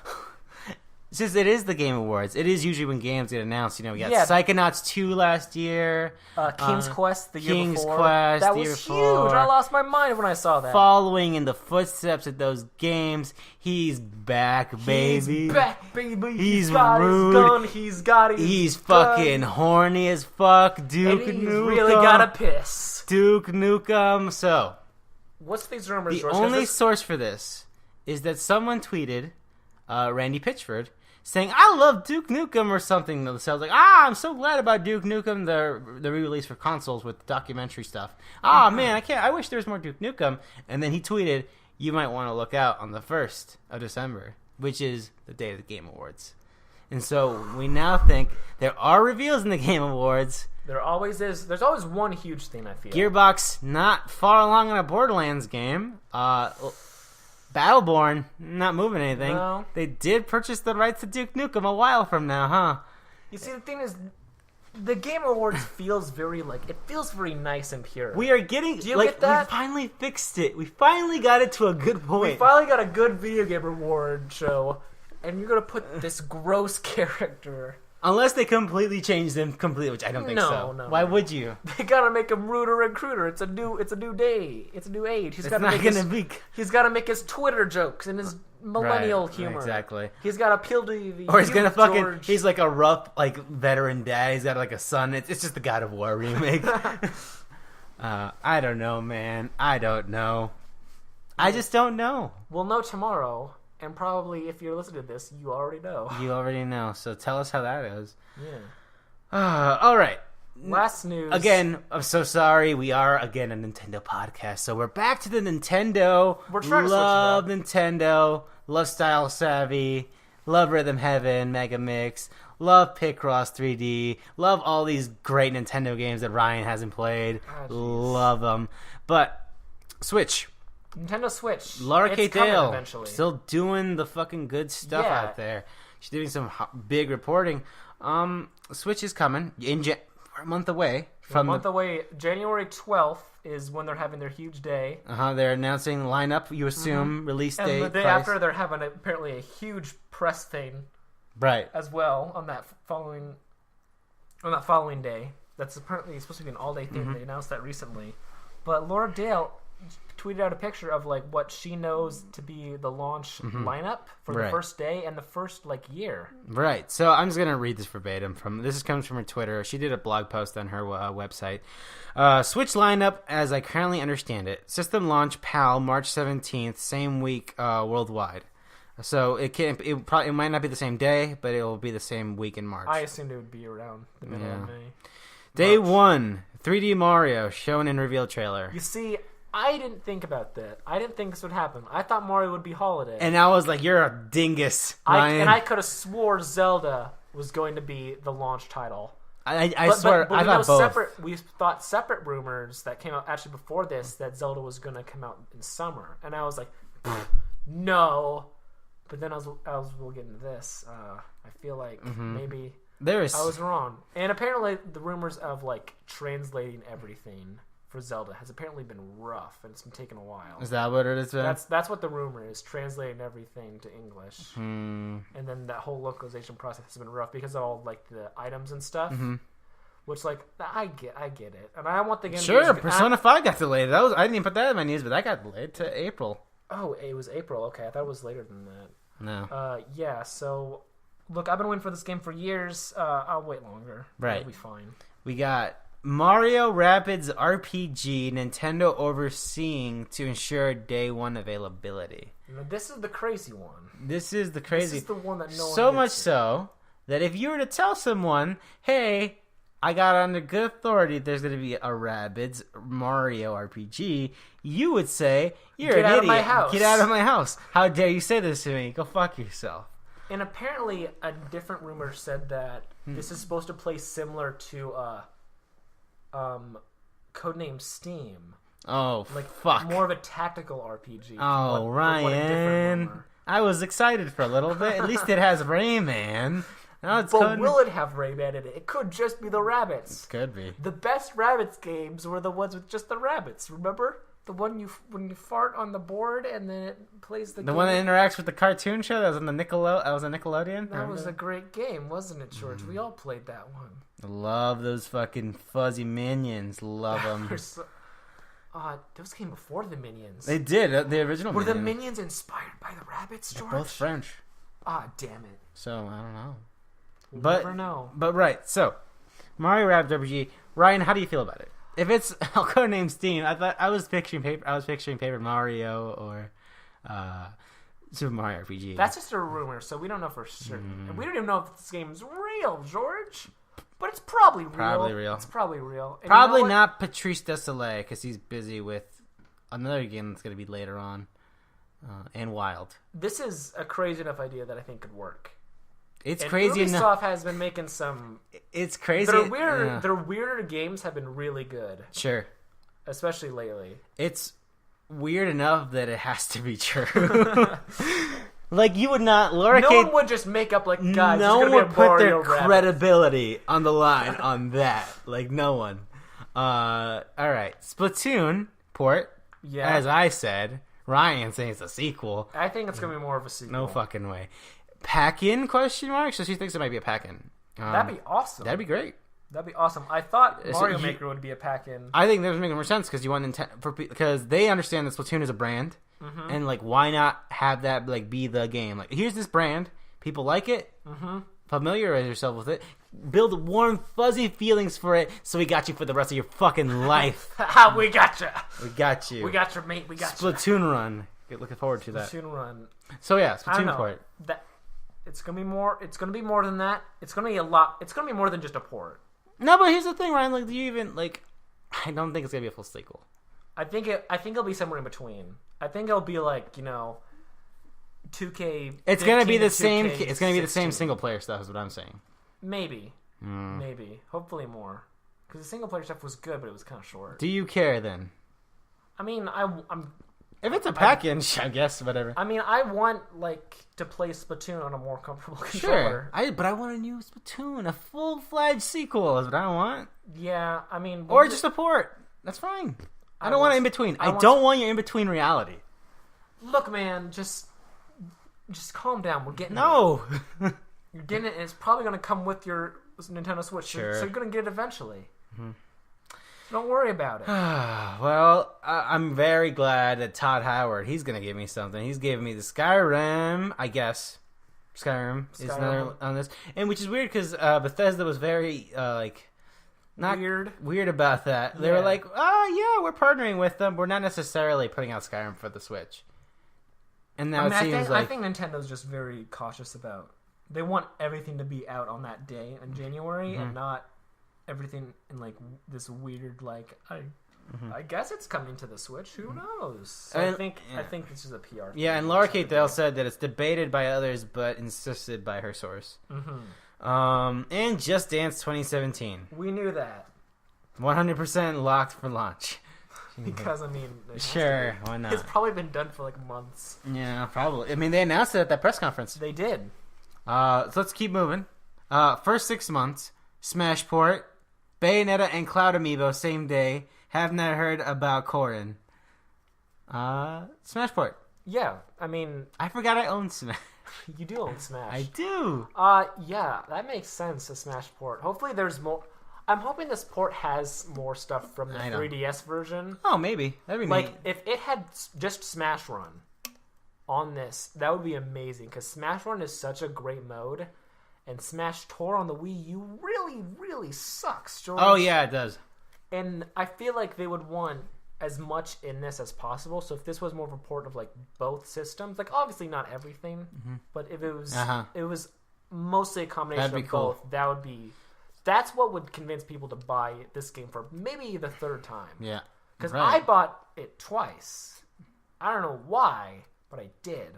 Since it is the Game Awards, it is usually when games get announced. You know, we got Psychonauts 2 last year. King's Quest the year King's before. Quest that the year was huge. before. I lost my mind when I saw that. Following in the footsteps of those games, he's back, baby. He's back, baby. He's got rude. His gun. He's got his He's gun. fucking horny as fuck. Duke and he's Nukem. really gotta piss. Duke Nukem. So, what's these rumors? the only source for this is that someone tweeted, Randy Pitchford, saying, I love Duke Nukem or something. So I was like, I'm so glad about Duke Nukem, the re-release for consoles with documentary stuff. Man, I wish there was more Duke Nukem. And then he tweeted, you might want to look out on the 1st of December, which is the day of the Game Awards. And so we now think there are reveals in the Game Awards. There always is. There's always one huge thing, I feel. Gearbox, not far along in a Borderlands game. Battleborn, not moving anything. No. They did purchase the rights to Duke Nukem a while from now, huh? You see, the thing is, the Game Awards feels very nice and pure. We are getting, Do you get that? We finally fixed it. We finally got it to a good point. We finally got a good video game award show, and you're gonna put this gross character. Unless they completely change them completely, which I don't think so. No. Why would you? They gotta make him ruder and cruder. It's a new day. It's a new age. He's got to make his Twitter jokes and his millennial humor. Exactly. He's got to appeal to the or he's gonna fucking. Jurge. He's like a rough, veteran dad. He's got like a son. It's just the God of War remake. I don't know, man. I don't know. I just don't know. We'll know tomorrow. And probably, if you're listening to this, you already know. You already know. So tell us how that is. Yeah. All right. Last news. Again, I'm so sorry. We are, again, a Nintendo podcast. So we're back to the Nintendo. We're trying to love switch it up. Nintendo. Love Style Savvy. Love Rhythm Heaven, Mega Mix. Love Picross 3D. Love all these great Nintendo games that Ryan hasn't played. Love them. But Switch. Nintendo Switch. Laura K. It's coming Dale eventually. still doing the fucking good stuff out there. She's doing some big reporting. Switch is coming. We're a month away. January 12th is when they're having their huge day. They're announcing lineup, you assume, release date. And the day after, they're having apparently a huge press thing. Right. As well on that following day. That's apparently supposed to be an all-day thing. They announced that recently. But Laura Dale tweeted out a picture of what she knows to be the launch lineup for the first day and the first year. Right. So I'm just gonna read this verbatim comes from her Twitter. She did a blog post on her website. Switch lineup as I currently understand it. System launch PAL March 17th, same week worldwide. So it might not be the same day, but it will be the same week in March. I assumed it would be around the middle of May. Day 1, 3D Mario shown in reveal trailer. You see, I didn't think about that. I didn't think this would happen. I thought Mario would be holiday. And I was like, you're a dingus, Ryan. I could have swore Zelda was going to be the launch title. I swear, I thought both. We thought separate rumors that came out actually before this that Zelda was going to come out in summer. And I was like, no. But then we'll get into this. I feel like maybe I was wrong. And apparently the rumors of translating everything for Zelda has apparently been rough, and it's been taking a while. Is that what it is? That's what the rumor is, translating everything to English. And then that whole localization process has been rough because of all the items and stuff. Which I get it, and I want the game. Sure, Persona 5 got delayed. I didn't even put that in my news, but that got delayed to April. Oh, it was April. Okay, I thought it was later than that. No. Yeah. So, look, I've been waiting for this game for years. I'll wait longer. Right. It'll be fine. We got Mario Rabbids RPG, Nintendo overseeing to ensure day 1 availability. Now, this is the crazy one. This is the one that no one so much gets so that if you were to tell someone, hey, I got under good authority there's going to be a Rabbids Mario RPG, you would say, you're an idiot. Get out of my house. Get out of my house. How dare you say this to me? Go fuck yourself. And apparently a different rumor said that this is supposed to play similar to Codename Steam. Oh, fuck. More of a tactical RPG. Oh, Ryan. I was excited for a little bit. At least it has Rayman. But will it have Rayman in it? It could just be the rabbits. It could be. The best rabbits games were the ones with just the rabbits. Remember? The one when you fart on the board and then it plays the game? One that interacts with the cartoon show that was on the Nickelodeon? That was a great game, wasn't it, George? We all played that one. I love those fucking fuzzy minions. Love them. Those came before the Minions. They did. The original Were the Minions inspired by the rabbits, George? They're both French. Damn it. So, I don't know. We'll never know. But right, so Mario Rabbids RPG. Ryan, how do you feel about it? If it's Codename Steam, I was picturing Paper Mario or Super Mario RPG. That's just a rumor, so we don't know for certain. And we don't even know if this game's real, George. But it's probably real. It's probably real. And probably not Patrice Desolé because he's busy with another game that's going to be later on, and Wild. This is a crazy enough idea that I think could work. It's and crazy Ubisoft enough. has been making some. It's crazy. Their weirder games have been really good. Sure. Especially lately. It's weird enough that it has to be true. Like, you would not... Laura no Kate, one would just make up, like, guys, no one would put their rabbit. credibility on the line on that. Like, no one. Alright. Splatoon port, as I said. Ryan saying it's a sequel. I think it's going to be more of a sequel. No fucking way. Pack-in, question mark? So she thinks it might be a pack-in. That'd be awesome. That'd be great. That'd be awesome. I thought Mario Maker would be a pack-in. I think that would make more sense because you want because they understand that Splatoon is a brand, and like, why not have that like be the game? Like, here's this brand, people like it, familiarize yourself with it, build warm, fuzzy feelings for it, so we got you for the rest of your fucking life. We got you. We got you. We got your mate. We got you. Splatoon run. Looking forward to that. Splatoon run. So yeah, Splatoon port. It's gonna be more. It's gonna be more than that. It's gonna be a lot. It's gonna be more than just a port. No, but here's the thing, Ryan. Like, do you even like? I don't think it's gonna be a full sequel. I think it'll be somewhere in between. I think it'll be like 2K. It's gonna be the same. 2K It's gonna be the same 16. single player stuff. Is what I'm saying. Maybe. Hopefully more. Because the single player stuff was good, but it was kind of short. Do you care then? I mean, I'm. If it's a package, I guess whatever. I mean, I want to play Splatoon on a more comfortable controller. Sure, but I want a new Splatoon, a full-fledged sequel is what I want. Yeah, I mean, or just a port. That's fine. I don't want it in between. I don't want your in between reality. Look, man, just calm down. We're getting it. You're getting it, and it's probably going to come with your Nintendo Switch. Sure. So you're going to get it eventually. Don't worry about it. Well, I'm very glad that Todd Howard, he's going to give me something. He's giving me the Skyrim, I guess. Skyrim is another on this. And which is weird because Bethesda was very, not weird about that. They were like, oh, yeah, we're partnering with them. We're not necessarily putting out Skyrim for the Switch. And now I think Nintendo's just very cautious about... They want everything to be out on that day in January and not... everything in like this weird I guess it's coming to the Switch. Who knows? So I think this is a PR. Yeah, and Laura Kate Dale said that it's debated by others, but insisted by her source. And Just Dance 2017. We knew that. 100% locked for launch. Because I mean, sure, why not? It's probably been done for like months. Yeah, probably. I mean, they announced it at that press conference. They did. So let's keep moving. First 6 months, Smash port. Bayonetta and Cloud Amiibo, same day. Have not heard about Corrin. Smash port. Yeah, I mean... I forgot I own Smash. You do own Smash. I do. Yeah, that makes sense, a Smash port. Hopefully there's more... I'm hoping this port has more stuff from the 3DS version. Oh, maybe. That'd be neat. Like, if it had just Smash Run on this, that would be amazing, because Smash Run is such a great mode... And Smash Tour on the Wii U really, really sucks, George. Oh, yeah, it does. And I feel like they would want as much in this as possible. So if this was more of a port of, like, both systems, like, obviously not everything, but if it was it was mostly a combination of cool. both, that would be... That's what would convince people to buy this game for maybe the third time. Yeah. Because I bought it twice. I don't know why, but I did.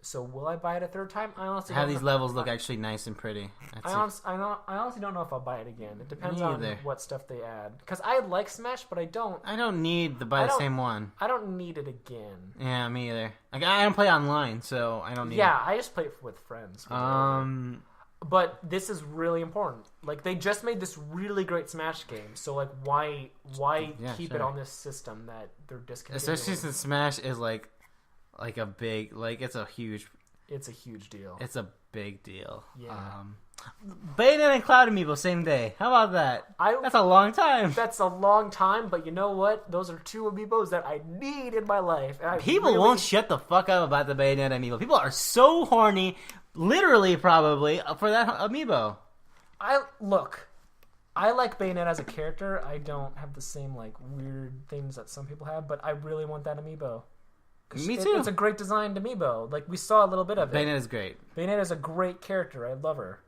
So will I buy it a third time? I honestly don't know. These levels look actually nice and pretty. I honestly don't know if I'll buy it again. It depends on what stuff they add. Because I like Smash, but I don't need to buy the same one. I don't need it again. Yeah, me either. Like, I don't play online, so I don't need it. Yeah, I just play it with friends. But this is really important. Like, they just made this really great Smash game. So, like, why keep it on this system that they're discontinuing? Especially since Smash is like a big, it's a huge deal. It's a big deal. Yeah. Bayonetta and Cloud Amiibo, same day. How about that? That's a long time. That's a long time, but you know what? Those are two Amiibos that I need in my life. And People won't shut the fuck up about the Bayonetta Amiibo. People are so horny, literally probably, for that Amiibo. I like Bayonetta as a character. I don't have the same, weird things that some people have, but I really want that Amiibo. Me too. It's a great designed Amiibo. Like, we saw a little bit of it. Bayonetta's great. Bayonetta's a great character. I love her.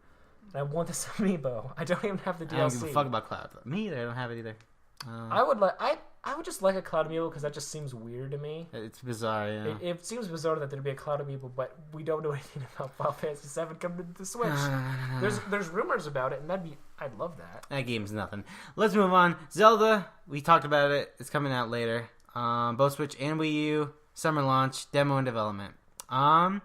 And I want this Amiibo. I don't even have the DLC. I don't give a fuck about Cloud. Me either. I don't have it either. I I would just like a Cloud Amiibo because that just seems weird to me. It's bizarre, yeah. It seems bizarre that there'd be a Cloud Amiibo, but we don't know anything about Final Fantasy VII coming to the Switch. There's rumors about it, and I'd love that. That game's nothing. Let's move on. Zelda, we talked about it. It's coming out later. Both Switch and Wii U, summer launch, demo and development. I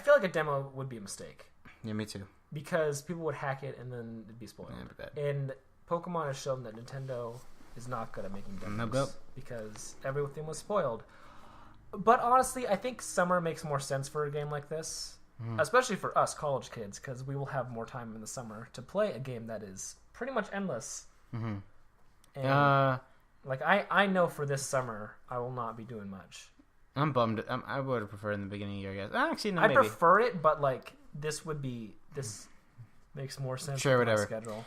feel like a demo would be a mistake. Yeah, me too. Because people would hack it and then it'd be spoiled. Yeah, and Pokemon has shown that Nintendo is not good at making demos. Nope. Because everything was spoiled. But honestly, I think summer makes more sense for a game like this. Especially for us college kids, because we will have more time in the summer to play a game that is pretty much endless. And I know for this summer, I will not be doing much. I'm bummed. I would have preferred in the beginning of the year, guys. Actually, no, I maybe. prefer it, but this makes more sense. Sure, with my whatever. Schedule.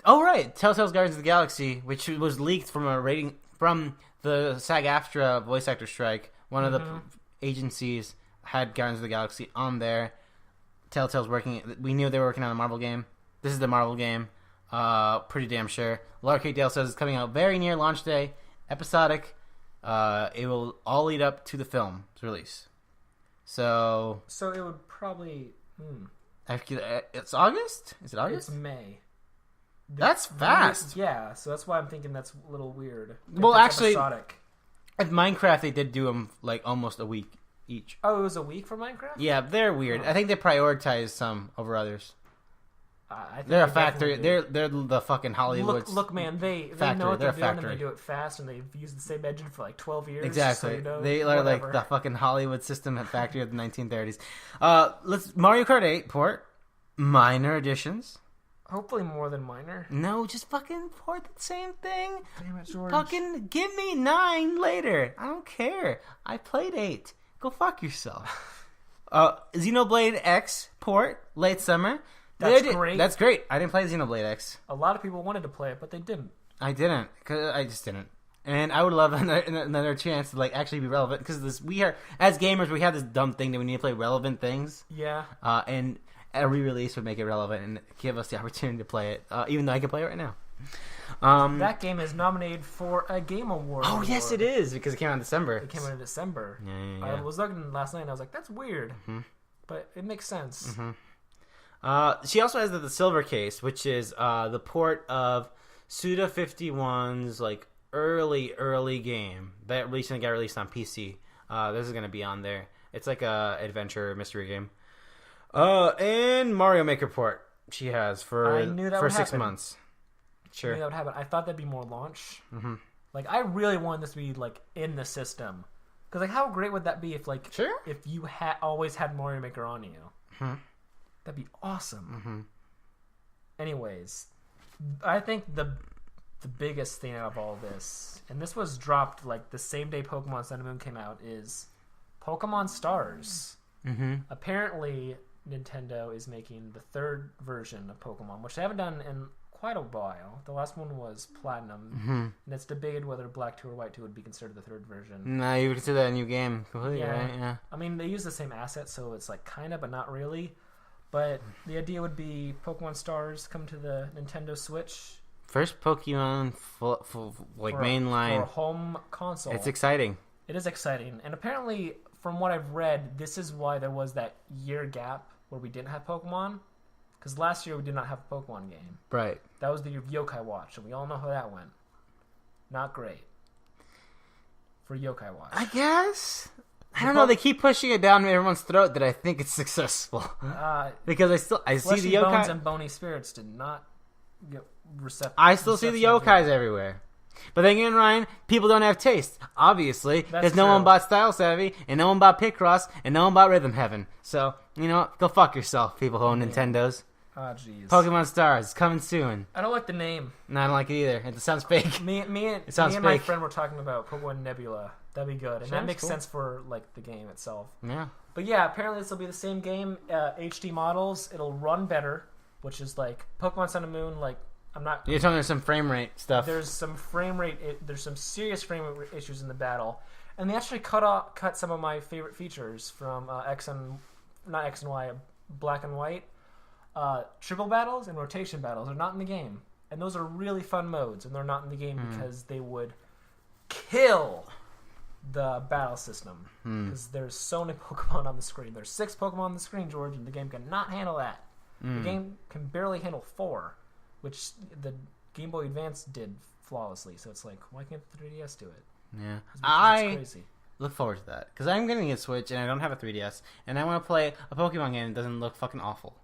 Right. Telltale's Guardians of the Galaxy, which was leaked from a rating from the SAG-AFTRA voice actor strike. One of the agencies had Guardians of the Galaxy on there. Telltale's working. We knew they were working on a Marvel game. This is the Marvel game. Pretty damn sure. Laura Kate Dale says it's coming out very near launch day. Episodic. It will all lead up to the film's release. So it would probably. It's August? Is it August? It's May. That's fast. Yeah, so that's why I'm thinking that's a little weird. Well, actually, episodic. At Minecraft, they did do them almost a week each. Oh, it was a week for Minecraft? Yeah, they're weird. I think they prioritize some over others. I think they're a factory. They're the fucking Hollywood. Look, man, they know what they're doing and they do it fast, and they've used the same engine for 12 years. Exactly. So, they are like the fucking Hollywood system at factory of the 1930s. Mario Kart 8 port, minor additions. Hopefully more than minor. No, just fucking port the same thing. Damn it, Jurge. Fucking give me 9 later. I don't care. I played 8. Go fuck yourself. Xenoblade X port, late summer. That's great. That's great. I didn't play Xenoblade X. A lot of people wanted to play it, but they didn't. I didn't. Cause I just didn't. And I would love another chance to actually be relevant, because we are, as gamers, we have this dumb thing that we need to play relevant things. Yeah. And a re-release would make it relevant and give us the opportunity to play it, even though I can play it right now. That game is nominated for a Game Award. Oh, yes, it is, because it came out in December. It came out in December. Yeah. I was looking last night and I was like, that's weird. Mm-hmm. But it makes sense. Mm-hmm. She also has the Silver Case, which is the port of Suda 51's early game that recently got released on PC. This is going to be on there. It's like a adventure mystery game. And Mario Maker port she has for 6 months. Sure. I knew that would happen. I thought that'd be more launch. Mm-hmm. I really wanted this to be in the system, because how great would that be if if you always had Mario Maker on you? Mm-hmm. That'd be awesome. Mm-hmm. Anyways, I think the biggest thing out of all this, and this was dropped the same day Pokemon Sun and Moon came out, is Pokemon Stars. Mm-hmm. Apparently, Nintendo is making the third version of Pokemon, which they haven't done in quite a while. The last one was Platinum, and it's debated whether Black 2 or White 2 would be considered the third version. No, you would consider that a new game completely, right? Yeah. I mean, they use the same assets, so it's kind of, but not really. But the idea would be Pokemon Stars come to the Nintendo Switch. First Pokemon mainline. For a home console. It's exciting. It is exciting. And apparently, from what I've read, this is why there was that year gap where we didn't have Pokemon. Because last year we did not have a Pokemon game. Right. That was the year of Yokai Watch, and we all know how that went. Not great. For Yokai Watch. I guess. I don't know. They keep pushing it down everyone's throat that I think it's successful. Because I see the yokai. Bones and Bony Spirits did not get receptive. I still see the yokais everywhere. But then again, Ryan, people don't have taste, obviously, because no one bought Style Savvy, and no one bought Picross, and no one bought Rhythm Heaven. So, you know what? Go fuck yourself, people who own Nintendos. Oh, jeez. Pokemon Stars, coming soon. I don't like the name. No, I don't like it either. It sounds fake. Me and my friend were talking about Pokemon Nebula. That'd be good. And that makes sense for, the game itself. Yeah. But yeah, apparently this will be the same game. HD models. It'll run better, which is Pokemon Sun and Moon, I'm not... You're telling me there's some frame rate stuff. There's some frame rate... There's some serious frame rate issues in the battle. And they actually cut some of my favorite features from not X and Y, Black and White. Triple battles and rotation battles are not in the game. And those are really fun modes, and they're not in the game because they would kill the battle system because there's so many Pokemon on the screen. There's 6 Pokemon on the screen, George, and the game cannot handle that. The game can barely handle 4, which the Game Boy Advance did flawlessly. So it's like, why can't the 3DS do it? Yeah, It's crazy. Look forward to that because I'm getting a Switch and I don't have a 3DS and I want to play a Pokemon game that doesn't look fucking awful.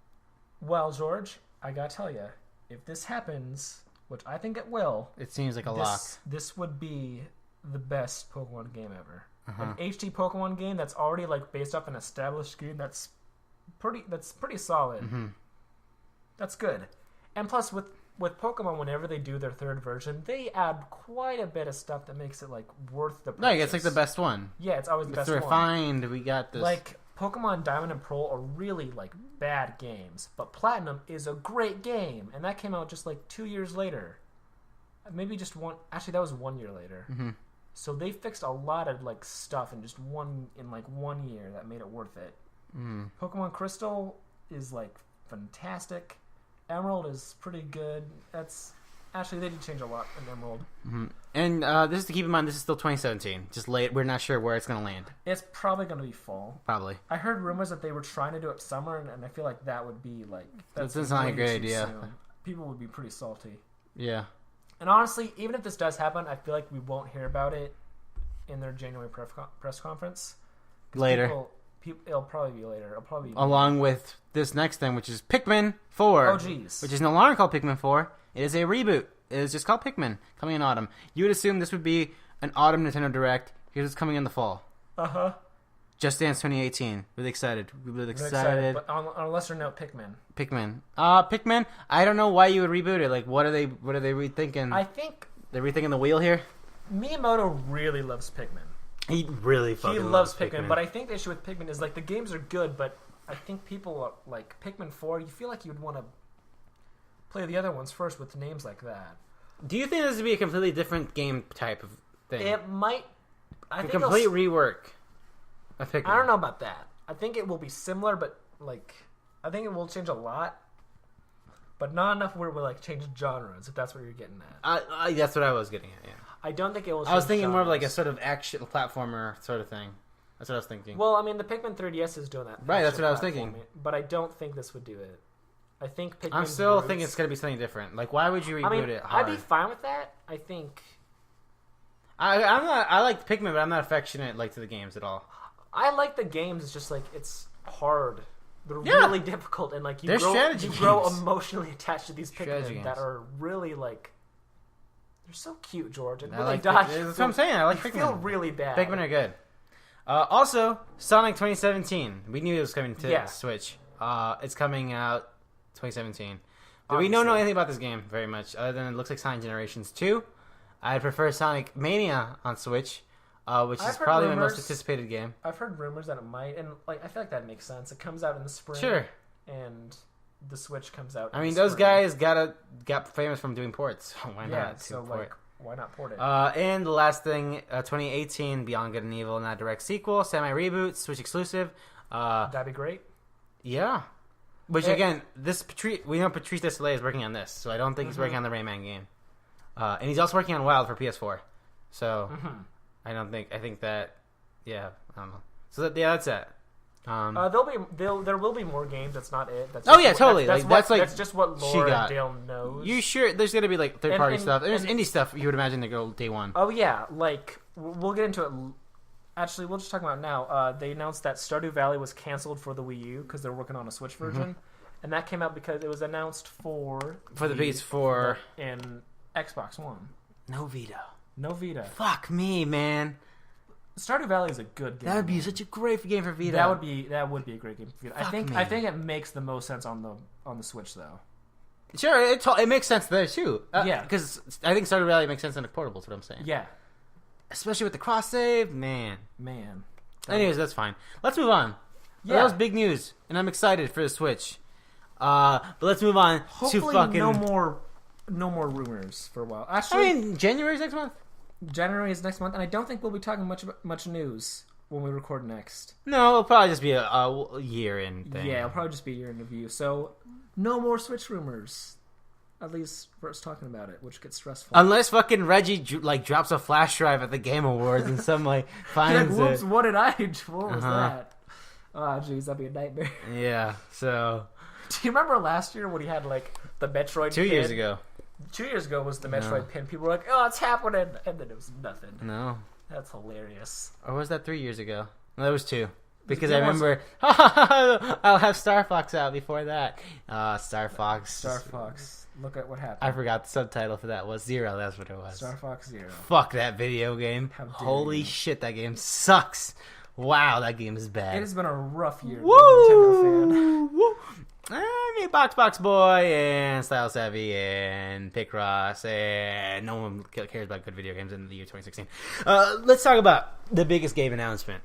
Well, George, I gotta tell you, if this happens, which I think it will, it seems like a lock. This would be the best Pokemon game ever. An HD Pokemon game that's already like based off an established game that's pretty solid. That's good. And plus, with Pokemon, whenever they do their 3rd version, they add quite a bit of stuff that makes it like worth the purchase. No, it's like the best one. Yeah, it's always the best one. It's refined. We got this. Like Pokemon Diamond and Pearl are really like bad games, but Platinum is a great game, and that came out just like 2 years later. Maybe just one. Actually, that was 1 year later. So they fixed a lot of like stuff in just 1 year that made it worth it. Pokemon Crystal is like fantastic. Emerald is pretty good. That's actually, they did change a lot in Emerald. And this is to keep in mind, this is still 2017. Just late. We're not sure where it's going to land. It's probably going to be fall. Probably. I heard rumors that they were trying to do it summer, and I feel like that would be like... That doesn't sound like a great idea. Soon. People would be pretty salty. Yeah. And honestly, even if this does happen, I feel like we won't hear about it in their January press conference. Later. It'll probably be later. It'll probably be along with this next thing, which is Pikmin 4. Oh, jeez. Which is no longer called Pikmin 4. It is a reboot. It is just called Pikmin, coming in autumn. You would assume this would be an autumn Nintendo Direct because it's coming in the fall. Just Dance 2018. Really excited. Really excited. But on a lesser note, Pikmin. Pikmin. I don't know why you would reboot it. Like, what are they rethinking? I think they're rethinking the wheel here. Miyamoto really loves Pikmin. He really fucking loves Pikmin. But I think the issue with Pikmin is like the games are good, but I think people are, like Pikmin 4. You feel like you'd want to play the other ones first with names like that. Do you think this would be a completely different game type of thing? It might. A complete rework of Pikmin. I don't know about that. I think it will be similar, but like I think it will change a lot, but not enough where we'll like change genres. If that's what you're getting at. That's what I was getting at. Yeah. I don't think it will. I was thinking more of like a sort of action platformer sort of thing. That's what I was thinking. Well, I mean, the Pikmin 3DS is doing that. Right, that's what I was thinking. But I don't think this would do it. I think Pikmin. I'm still thinking it's going to be something different. Like, why would you reboot it hard? I'd be fine with that. I think. I'm not. I like Pikmin, but I'm not affectionate like to the games at all. I like the games. It's just like it's hard. They're really difficult, and like you grow emotionally attached to these Pikmin that are really like. They're so cute, George. And when they die, that's what I'm saying. I like Pikmin. Feel really bad. Pikmin are good. Also, Sonic 2017. We knew it was coming to Switch. It's coming out 2017. But we don't know anything about this game very much, other than it looks like Sonic Generations 2. I prefer Sonic Mania on Switch, which is probably my most anticipated game. I've heard rumors that it might, and like I feel like that makes sense. It comes out in the spring. Sure. And the Switch comes out. I mean, those guys got famous from doing ports. Why not? Yeah, so like, why not port it? And the last thing, 2018, Beyond Good and Evil, not direct sequel, semi-reboot, Switch exclusive. That'd be great. Yeah. Which, again, we know Patrice Désilets is working on this, so I don't think he's working on the Rayman game. And he's also working on Wild for PS4. So, I think that, I don't know. So, that's it. There will be more games. That's not it. That's totally. That's just what Laura and Dale knows. You sure? There's gonna be like third party stuff. There's indie stuff. You would imagine to go day one. Oh yeah, like we'll get into it. Actually, we'll just talk about it now. They announced that Stardew Valley was canceled for the Wii U because they're working on a Switch version, and that came out because it was announced for the PS4 and Xbox One. No Vita. Fuck me, man. Stardew Valley is a good game. That would be such a great game for Vita. That would be a great game for Vita. I think it makes the most sense on the Switch though. Sure, it makes sense there too. Yeah, because I think Stardew Valley makes sense on the portable. That's what I'm saying. Yeah, especially with the cross save, man. Anyways, that's fine. Let's move on. Yeah, that was big news, and I'm excited for the Switch. But let's move on. Hopefully, to fucking no more rumors for a while. Actually, I mean, January's next month. January is next month, and I don't think we'll be talking much news when we record next. No, it'll probably just be a year-in thing. Yeah, it'll probably just be a year in review. So, no more Switch rumors. At least for us talking about it, which gets stressful. Unless fucking Reggie drops a flash drive at the Game Awards and some finds like, whoops, it. what did I? What was that? Oh, jeez, that'd be a nightmare. Yeah. So. Do you remember last year when he had the Metroid? 2 years ago. 2 years ago was the Metroid pin. People were like, "Oh, it's happening," and then it was nothing. No. That's hilarious. Or was that 3 years ago? No, that was 2. Because I remember, I'll have Star Fox out before that. Star Fox. Star Fox. Look at what happened. I forgot the subtitle for that was Zero. That's what it was. Star Fox Zero. Fuck that video game. Holy shit, that game sucks. Wow, that game is bad. It has been a rough year. Woo! Nintendo fan. Woo! I mean, Box Boy and Style Savvy and Picross and no one cares about good video games in the year 2016. Let's talk about the biggest game announcement.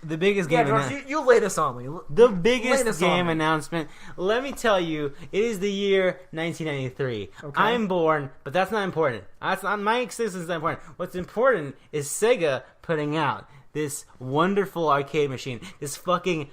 The biggest game announcement. You lay this on me. The biggest game announcement. Let me tell you, it is the year 1993. Okay. I'm born, but that's not important. That's not my existence. Is not important. What's important is Sega putting out this wonderful arcade machine. This fucking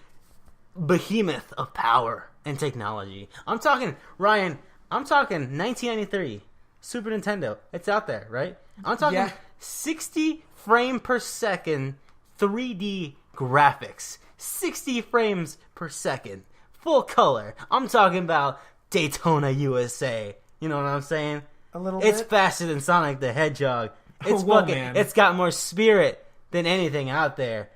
behemoth of power and technology. I'm talking, Ryan. I'm talking 1993 Super Nintendo. It's out there, right? I'm talking 60 frame per second 3D graphics, 60 frames per second, full color. I'm talking about Daytona USA. You know what I'm saying? A little It's bit. faster than Sonic the Hedgehog. It's man. It's got more spirit than anything out there.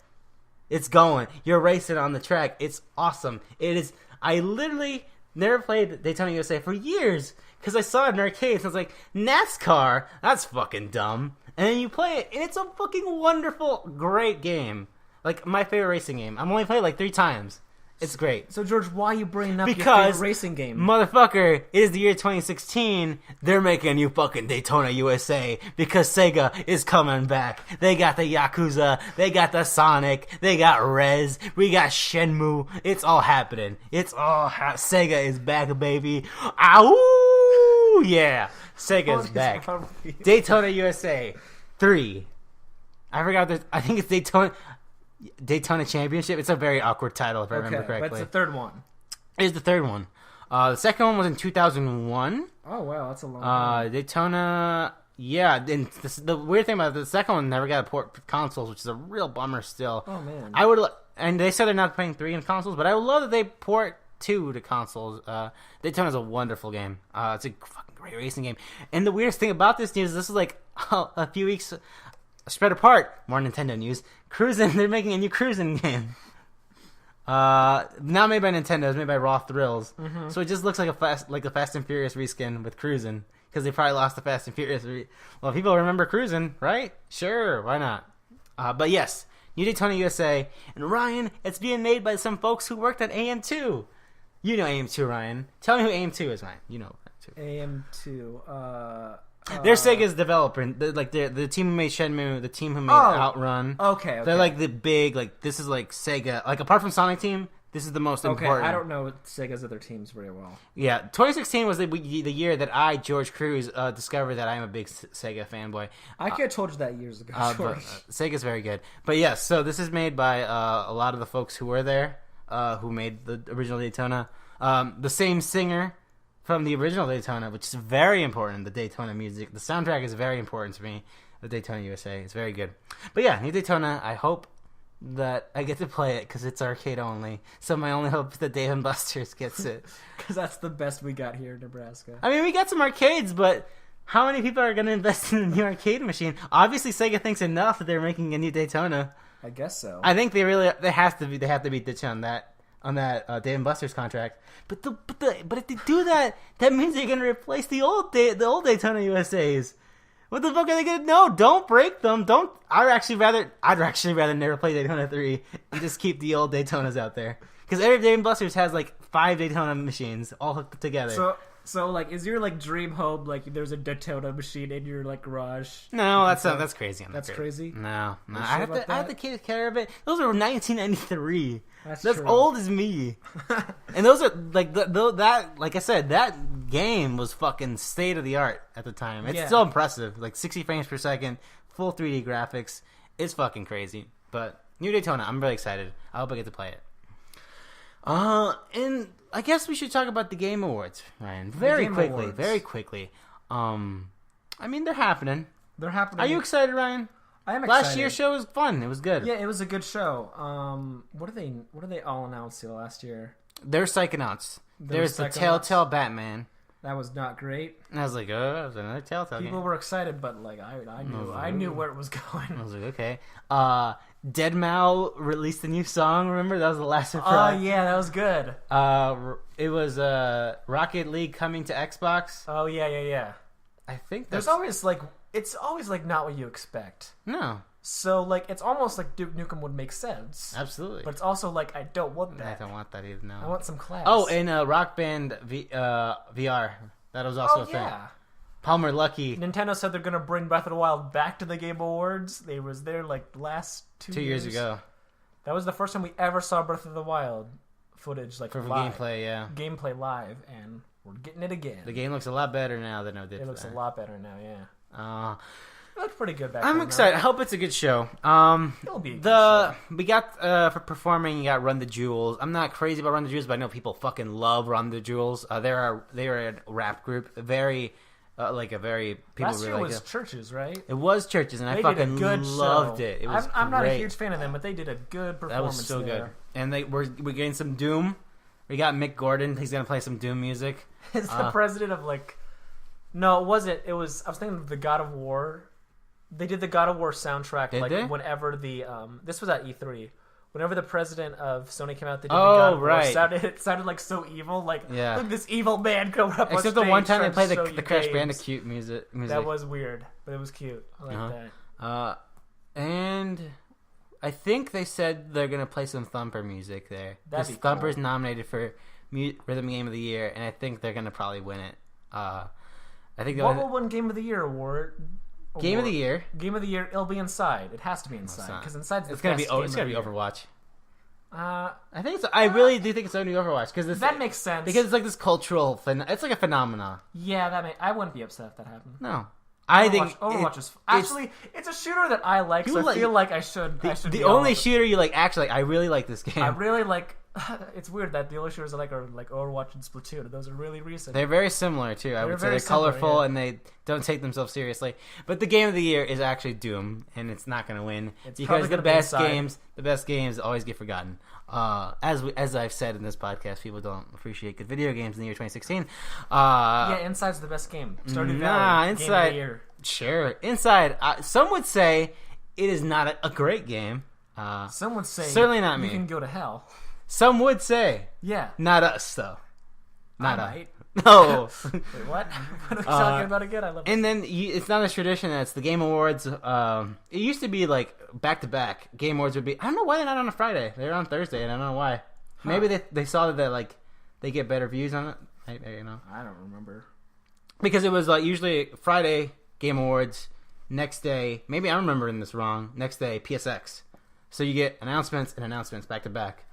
It's going. You're racing on the track. It's awesome. It is. I literally never played Daytona USA for years because I saw it in arcades. I was like, NASCAR? That's fucking dumb. And then you play it, and it's a fucking wonderful, great game. Like, my favorite racing game. I've only played it 3 times. It's great. So, George, why are you bringing up your favorite racing game? Motherfucker, it is the year 2016. They're making a new fucking Daytona USA because Sega is coming back. They got the Yakuza. They got the Sonic. They got Rez. We got Shenmue. It's all happening. It's all Sega is back, baby. Ow! Yeah. Sega's back. Daytona USA 3. I forgot this. I think it's Daytona Championship. It's a very awkward title if I remember correctly. But it's the third one. It is the third one. The second one was in 2001. Oh wow, that's a long time. Daytona. Yeah, and the weird thing about the second one never got a port for consoles, which is a real bummer still. Oh man. And they said they're not playing 3 in consoles, but I would love that they port 2 to consoles. Daytona's a wonderful game. It's a fucking great racing game. And the weirdest thing about this news, this is like a few weeks spread apart. More Nintendo news. Cruisin', they're making a new Cruisin' game. Not made by Nintendo, it's made by Raw Thrills. Mm-hmm. So it just looks like a Fast and Furious reskin with Cruisin'. Because they probably lost the Fast and Furious. Well, people remember Cruisin', right? Sure, why not? But yes, new Daytona USA. And Ryan, it's being made by some folks who worked at AM2. You know AM2, Ryan. Tell me who AM2 is, Ryan. You know AM2. They're Sega's developer. They're the team who made Shenmue, the team who made Outrun. Okay. They're like the big, this is like Sega. Like, apart from Sonic Team, this is the most important. I don't know Sega's other teams very well. Yeah, 2016 was the year that I, George Cruz, discovered that I'm a big Sega fanboy. I could have told you that years ago, George. Sega's very good. But yes, so this is made by a lot of the folks who were there, who made the original Daytona. The same singer from the original Daytona, which is very important, the Daytona music. The soundtrack is very important to me, the Daytona USA. It's very good. But yeah, new Daytona, I hope that I get to play it because it's arcade only. So my only hope is that Dave & Buster's gets it. Because that's the best we got here in Nebraska. I mean, we got some arcades, but how many people are going to invest in a new arcade machine? Obviously, Sega thinks enough that they're making a new Daytona. I guess so. I think they have to be ditching on that Dave & Buster's contract. But if they do that, that means they're gonna replace the old Daytona USAs. What the fuck are they gonna? No, don't break them. Don't. I'd actually rather never play Daytona 3 and just keep the old Daytonas out there. Because every Dave & Buster's has like 5 Daytona machines all hooked together. So like, is your like dream home like there's a Daytona machine in your like garage? No, that's crazy. That's crazy. No. Sure I have to take care of it. Those are 1993. That's true. Old as me. And those are like like I said, that game was fucking state of the art at the time. It's still impressive. Like 60 frames per second, full 3D graphics. It's fucking crazy. But new Daytona, I'm really excited. I hope I get to play it. And I guess we should talk about the Game Awards, Ryan. Very quickly. I mean, they're happening. Are you excited, Ryan? I am excited. Last year's show was fun. It was good. Yeah, it was a good show. What did they all announce last year? There's Psychonauts. There's the Telltale Batman. That was not great. And I was like, oh, that was another Telltale game. People were excited, but like I knew where it was going. I was like, okay. Deadmau5 released a new song. Remember, that was the last surprise. Oh yeah, that was good. It was Rocket League coming to Xbox. Oh yeah. I think it's always like not what you expect. No. So like it's almost like Duke Nukem would make sense. Absolutely. But it's also like I don't want that. I don't want that either. No. I want some class. Oh, and Rock Band VR. That was also a thing. Yeah. Palmer Luckey. Nintendo said they're gonna bring Breath of the Wild back to the Game Awards. They was there like last 2 years ago. That was the first time we ever saw Breath of the Wild footage, like for live. Gameplay, yeah. Gameplay live, and we're getting it again. The game looks a lot better now than it did. It looks a lot better now, yeah. It looked pretty good back then. I'm excited. I hope it's a good show. It'll be a good show. We got for performing. You got Run the Jewels. I'm not crazy about Run the Jewels, but I know people fucking love Run the Jewels. They are a rap group. Very. People Last year really was Churches, right? It was Churches, and I fucking loved it. It was I'm not a huge fan of them, but they did a good performance. That was so good. And we're getting some Doom. We got Mick Gordon. He's gonna play some Doom music. Is the president of No, it wasn't. It was. I was thinking of the God of War. They did the God of War soundtrack whenever the this was at E3. Whenever the president of Sony came out, they did the God of War. It sounded like so evil. Like, look, this evil man coming up on stage. Except the one time they played the Crash Bandicoot music. That was weird, but it was cute. I like that. And I think they said they're going to play some Thumper music there. That'd be cool. Thumper's nominated for Rhythm Game of the Year, and I think they're going to probably win it. I think what will win Game of the Year award? Game of the Year. Game of the Year. It'll be Inside. It has to be Inside because Inside's the best game. It's gonna be Overwatch. I think so. I really do think it's gonna be Overwatch because that makes sense because it's like this cultural thing. It's like a phenomenon. Yeah, I wouldn't be upset if that happened. No, I think Overwatch is actually it's a shooter that I like. So I feel like I should. The only shooter you like, actually, I really like this game. I really like. It's weird that the only shooters I like are like Overwatch and Splatoon. Those are really recent. They're very similar too. I would say they're colorful and they don't take themselves seriously. But the game of the year is actually Doom, and it's not going to win because the best games always get forgotten. As I've said in this podcast, people don't appreciate good video games in the year 2016. Inside's the best game. Stardew Valley. Inside. Game of the year. Sure, Inside. Some would say it is not a great game. Some would say certainly not me. You can go to hell. Some would say. Yeah. Not us, though. Not us. No. Wait, what? What are we talking about again? I love it. And then it's not a tradition that it's the Game Awards. It used to be like back-to-back. Game Awards would be... I don't know why they're not on a Friday. They're on Thursday, and I don't know why. Huh. Maybe they saw that they get better views on it. I don't remember. Because it was usually Friday, Game Awards, next day... Maybe I'm remembering this wrong. Next day, PSX. So you get announcements and announcements back-to-back.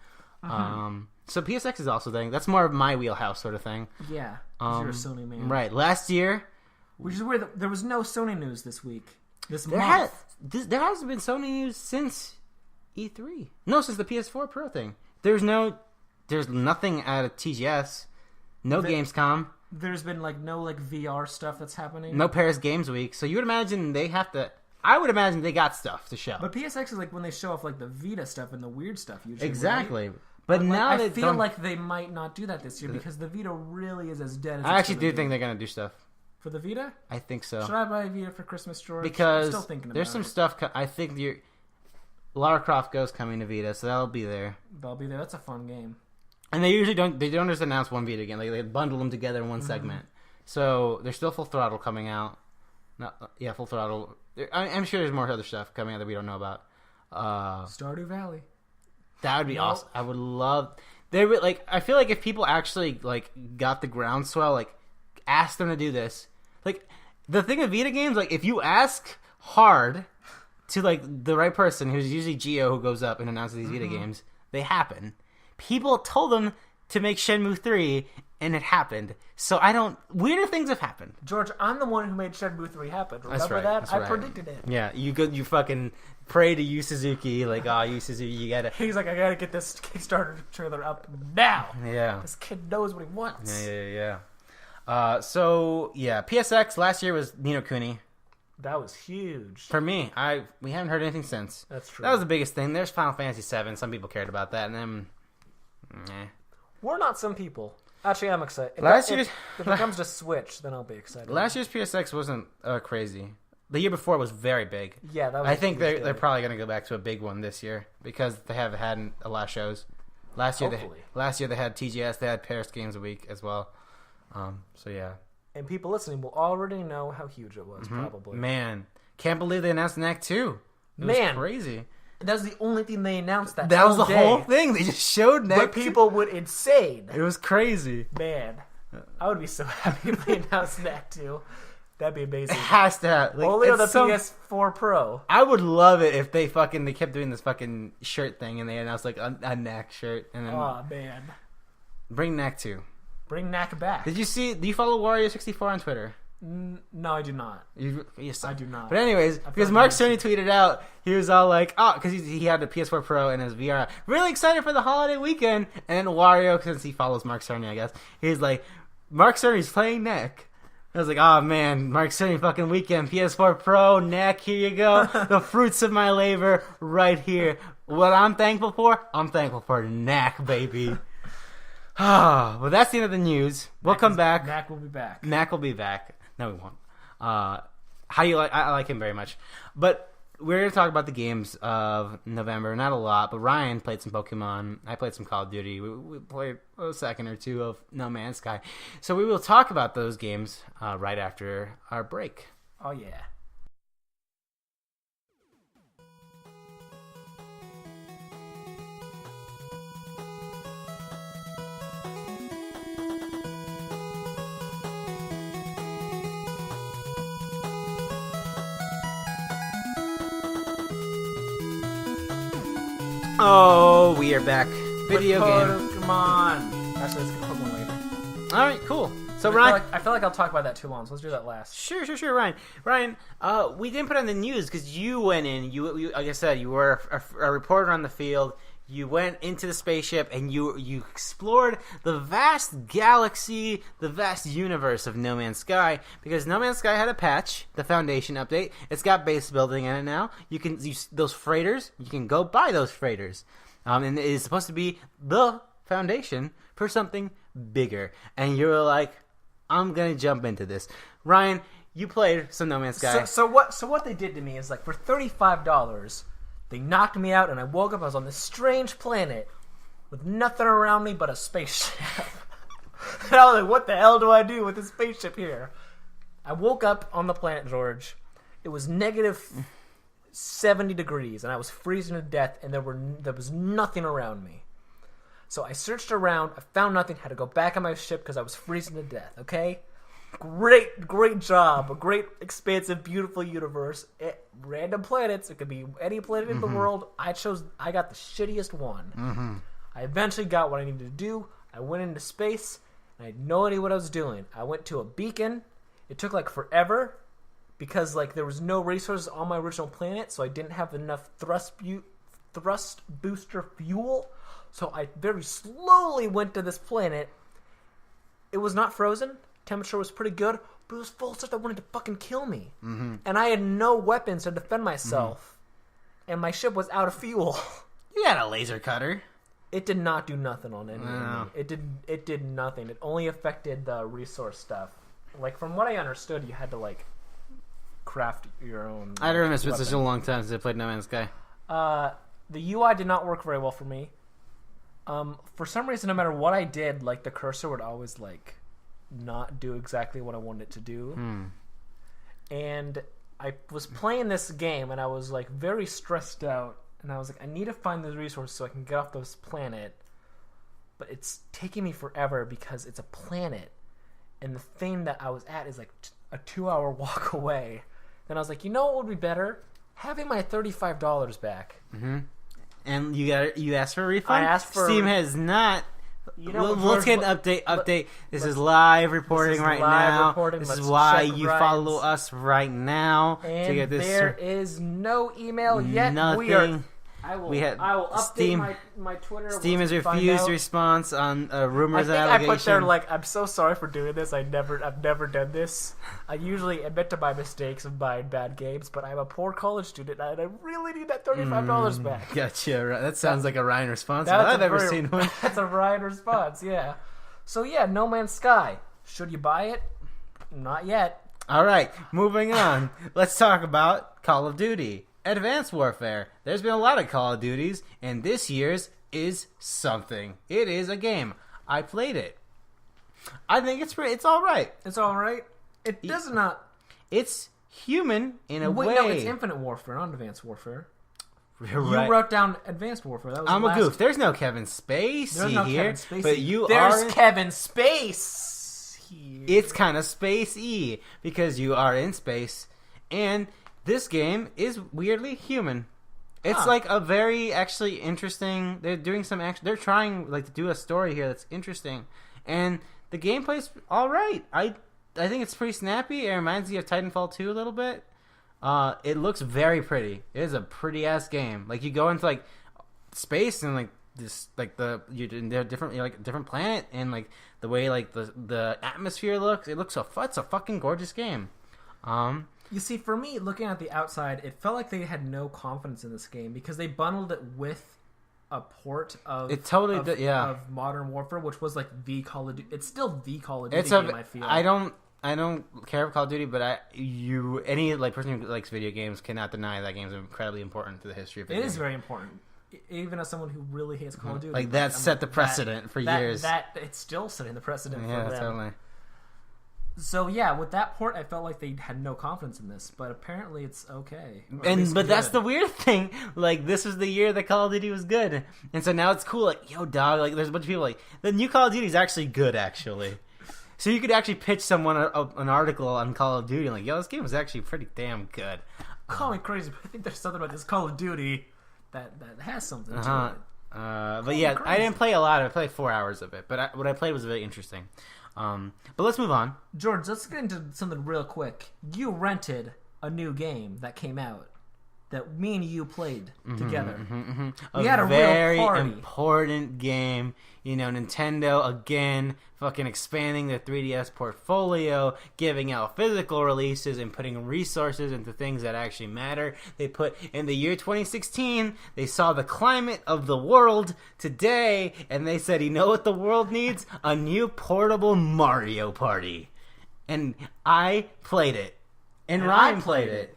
So PSX is also a thing. That's more of my wheelhouse sort of thing. Yeah, because you're a Sony man. Right. Last year... Which is weird. There was no Sony news this week. There hasn't been Sony news since E3. No, since the PS4 Pro thing. There's nothing out of TGS. No Gamescom. There's been no VR stuff that's happening. No Paris Games Week. So you would imagine they have to... I would imagine they got stuff to show. But PSX is when they show off the Vita stuff and the weird stuff usually. Exactly. Right? But now I feel like they might not do that this year because the Vita really is as dead as I actually do think they're going to do stuff. For the Vita? I think so. Should I buy a Vita for Christmas, George? Because I'm still thinking about there's some stuff... I think Lara Croft Go's coming to Vita, so that'll be there. They'll be there. That's a fun game. And they usually don't... They don't just announce one Vita game. They bundle them together in one segment. So there's still Full Throttle coming out. Full Throttle... I'm sure there's more other stuff coming out that we don't know about. Stardew Valley. That would be awesome. I would love... They would, I feel like if people actually got the groundswell, asked them to do this. The thing with Vita games, if you ask hard to the right person, who's usually Gio who goes up and announces these Vita games, they happen. People told them to make Shenmue 3, and it happened. So weirder things have happened. George, I'm the one who made Shenmue 3 happen. Remember that? That's I right. predicted it. Yeah, you fucking pray to Yu Suzuki, like, Yu Suzuki, you gotta... He's like, I gotta get this Kickstarter trailer up now. Yeah. This kid knows what he wants. Yeah. PSX last year was Ni no Kuni. That was huge. For me, we haven't heard anything since. That's true. That was the biggest thing. There's Final Fantasy VII. Some people cared about that, and then... We're not some people. Actually, I'm excited. If it comes to Switch, then I'll be excited. Last year's PSX wasn't crazy. The year before was very big. Yeah, that was I think they're probably going to go back to a big one this year because they haven't had a lot of shows. Last year they had TGS. They had Paris Games a Week as well. So yeah. And people listening will already know how huge it was, probably. Man, can't believe they announced an Act 2. It was crazy. That was the only thing they announced that was the day. whole thing. They just showed Act 2. But people went insane. It was crazy. Man, I would be so happy if they announced an Act 2. That'd be amazing. It has to have. Like, only on the PS4 Pro. I would love it if they kept doing this fucking shirt thing and they announced like a Knack shirt. And then man. Bring Knack 2. Bring Knack back. Do you follow Wario64 on Twitter? No, I do not. Yes, I do not. But anyways, because Mark Cerny tweeted out, he was all like, because he had the PS4 Pro and his VR. Really excited for the holiday weekend. And then Wario, since he follows Mark Cerny, I guess, he's like, Mark Cerny's playing Knack. I was like, oh man, Mark Cerny fucking weekend, PS4 Pro, Knack, here you go. The fruits of my labor right here. What I'm thankful for? I'm thankful for Knack, baby. Well, that's the end of the news. We'll come back. Knack will be back. Knack will be back. No, we won't. How do you like? I like him very much. But we're going to talk about the games of November. Not a lot, but Ryan played some Pokemon. I played some Call of Duty. We played a second or two of No Man's Sky. So we will talk about those games right after our break. Oh, yeah. Oh, we are back. Video game. Pokemon. Actually, let's get Pokemon later. All right, cool. So Ryan, I feel like I'll talk about that too long. So let's do that last. Sure, Ryan, we didn't put on the news because you went in. You, like I said, you were a reporter on the field. You went into the spaceship and you explored the vast galaxy, the vast universe of No Man's Sky, because No Man's Sky had a patch, the Foundation update. It's got base building in it now. You can use those freighters. You can go buy those freighters, and it is supposed to be the foundation for something bigger. And you were like, I'm gonna jump into this. Ryan, you played some No Man's Sky. So what they did to me is, like, for $35. They knocked me out, and I woke up. I was on this strange planet with nothing around me but a spaceship. And I was like, what the hell do I do with this spaceship here? I woke up on the planet, George. It was negative 70 degrees, and I was freezing to death, and there was nothing around me. So I searched around. I found nothing. Had to go back on my ship because I was freezing to death, okay? Great job. A great, expansive, beautiful universe. Random planets. It could be any planet in the world. I got the shittiest one. I eventually got what I needed to do. I went into space, and I had no idea what I was doing. I went to a beacon. It took, like, forever because, like, there was no resources on my original planet, so I didn't have enough thrust booster fuel. So I very slowly went to this planet. It was not frozen. Temperature was pretty good, but it was full of stuff that wanted to fucking kill me. And I had no weapons to defend myself. And my ship was out of fuel. You had a laser cutter. It did not do nothing on any of me. It did nothing. It only affected the resource stuff. Like, from what I understood, you had to, like, craft your own. I don't remember. It's been such a long time since I played No Man's Sky. The UI did not work very well for me. For some reason, no matter what I did, like, the cursor would always, like, not do exactly what I wanted it to do. And I was playing this game, and I was, like, very stressed out. And I was like, I need to find the resources so I can get off this planet. But it's taking me forever because it's a planet. And the thing that I was at is, like, a 2-hour walk away. Then I was like, you know what would be better? Having my $35 back. And you asked for a refund? I asked for Steam has not You know, let's get an update. This is live reporting right now. This is why you follow us right now and to get this. There is no email yet. Nothing. I will update my Twitter. Steam has refused response on rumors and allegations. I put there like, I'm so sorry for doing this. I've never done this. I usually admit to my mistakes of buying bad games, but I'm a poor college student and I really need that $35 back. Gotcha. That sounds like a Ryan response. I've ever seen one. That's a Ryan response. Yeah. So yeah, No Man's Sky. Should you buy it? Not yet. All right, moving on. Let's talk about Call of Duty. Advanced Warfare. There's been a lot of Call of Duties, and this year's is something. It is a game. I played it. I think it's all right. It's all right. It does not. It's human in a way. No, it's Infinite Warfare, not Advanced Warfare. You're right. You wrote down Advanced Warfare. That was I'm a goof. There's no Kevin Spacey here, but There's Kevin Space here. It's kind of spacey because you are in space, and this game is weirdly human. It's like a very actually interesting. They're doing some action. They're trying to do a story here that's interesting, and the gameplay's all right. I think it's pretty snappy. It reminds me of Titanfall 2 a little bit. It looks very pretty. It is a pretty ass game. Like you go into space and you're in a different planet, and the way the atmosphere looks. It's a fucking gorgeous game. You see, for me, looking at the outside, it felt like they had no confidence in this game because they bundled it with a port of of Modern Warfare, which was the Call of Duty. It's still the Call of Duty game. I feel. I don't care for Call of Duty, but any person who likes video games cannot deny that game is incredibly important to the history of video games. It is very important. Even as someone who really hates Call of Duty, that set the precedent for years. That it's still setting the precedent for them. Totally. So yeah, with that port, I felt like they had no confidence in this, but apparently it's okay. But that's the weird thing. This was the year that Call of Duty was good, and so now it's cool. Yo, dog. There's a bunch of people the new Call of Duty is actually good, actually. So you could actually pitch someone an article on Call of Duty, yo, this game is actually pretty damn good. Call me crazy, but I think there's something about this Call of Duty that has something to it. But yeah, I didn't play a lot. I played 4 hours of it, but what I played was very interesting. But let's move on. George, let's get into something real quick. You rented a new game that came out that me and you played together. We had a very real party. Important game. Nintendo again, fucking expanding the 3DS portfolio, giving out physical releases and putting resources into things that actually matter. They put in the year 2016, they saw the climate of the world today, and they said, you know what the world needs? A new portable Mario Party. And I played it. And Ryan played it.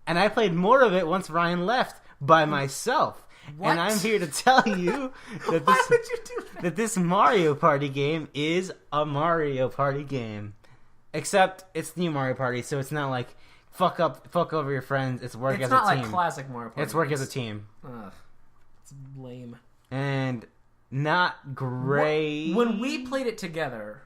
And I played more of it once Ryan left by myself. What? And I'm here to tell you that Why would you do that this Mario Party game is a Mario Party game. Except it's new Mario Party, so it's not fuck over your friends. It's work as a team. It's not like classic Mario Party. It's work as a team. It's lame. And not great. When we played it together,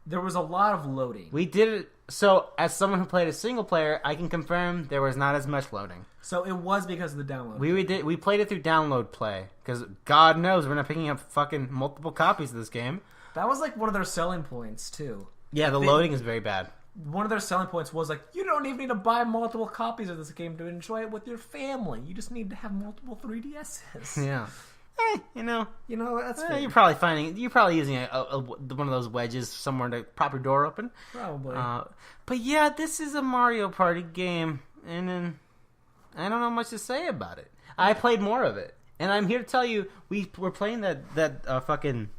there was a lot of loading. We did it. So, as someone who played a single player, I can confirm there was not as much loading. So it was because of the download. We played it through download play because God knows we're not picking up fucking multiple copies of this game. That was one of their selling points too. Yeah, the loading is very bad. One of their selling points was you don't even need to buy multiple copies of this game to enjoy it with your family. You just need to have multiple 3DSs. Yeah. That's fair. You're probably using one of those wedges somewhere to prop your door open. Probably. But yeah, this is a Mario Party game, and then I don't know much to say about it. I played more of it, and I'm here to tell you we're playing that fucking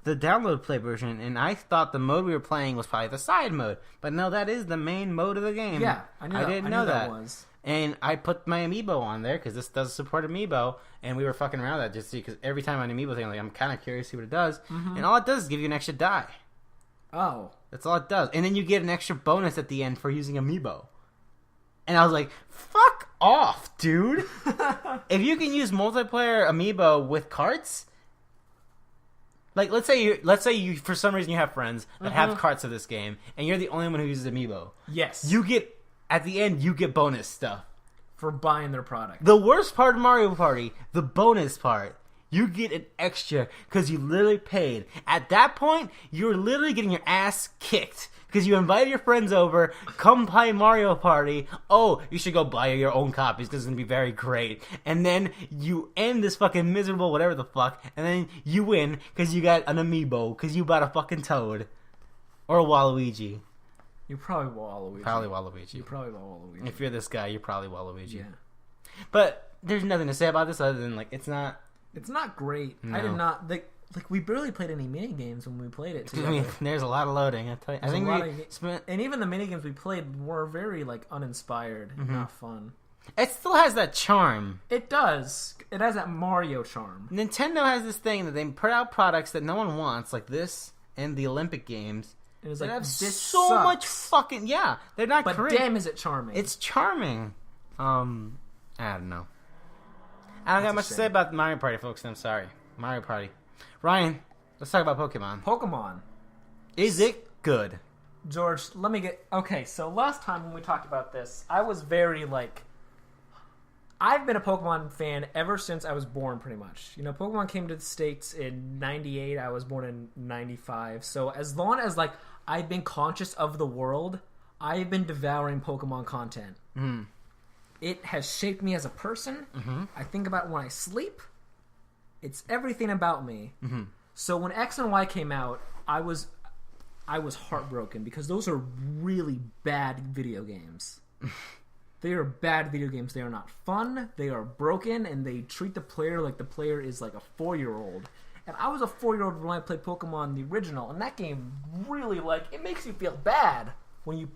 the download play version, and I thought the mode we were playing was probably the side mode, but no, that is the main mode of the game. Yeah, I didn't know that was. And I put my amiibo on there because this does support amiibo, and we were fucking around with that just to see, because every time an amiibo thing, I'm kind of curious to see what it does, and all it does is give you an extra die. Oh. That's all it does. And then you get an extra bonus at the end for using amiibo. And I was like, fuck off, dude. If you can use multiplayer amiibo with carts, let's say you for some reason you have friends that have carts of this game, and you're the only one who uses amiibo. Yes. At the end, you get bonus stuff. For buying their product. The worst part of Mario Party, the bonus part, You get an extra because you literally paid. At that point, you're literally getting your ass kicked because you invited your friends over, come play Mario Party. Oh, you should go buy your own copies because it's going to be very great. And then you end this fucking miserable whatever the fuck, and then you win because you got an amiibo because you bought a fucking Toad. Or a Waluigi. You're probably Waluigi. Probably Waluigi. You're probably Waluigi. If you're this guy, you're probably Waluigi. Yeah. But there's nothing to say about this other than, like, it's not... It's not great. No. I did not... Like, we barely played any minigames when we played it together. I mean, there's a lot of loading, I tell you. I think we spent... And even the minigames we played were very, like, uninspired. Not fun. It still has that charm. It does. It has that Mario charm. Nintendo has this thing that they put out products that no one wants, like this and the Olympic Games. It was that like, have this so sucks. much fucking... Yeah, they're not But correct. damn, is it charming. It's charming. I don't know. I don't got much to say about Mario Party, folks. I'm sorry. Mario Party. Ryan, let's talk about Pokemon. Pokemon. Is it good? George, let me get... Okay, so last time when we talked about this, I was very, like... I've been a Pokemon fan ever since I was born, pretty much. You know, Pokemon came to the States in 98. I was born in 95. So as long as, like, I've been conscious of the world, I've been devouring Pokemon content. Mm. It has shaped me as a person. Mm-hmm. I think about it when I sleep. It's everything about me. Mm-hmm. So when X and Y came out, I was heartbroken because those are really bad video games. They are bad video games. They are not fun. They are broken, and they treat the player like the player is like a 4-year-old. And I was a 4-year-old when I played Pokemon the original, and that game really, like, it makes you feel bad when you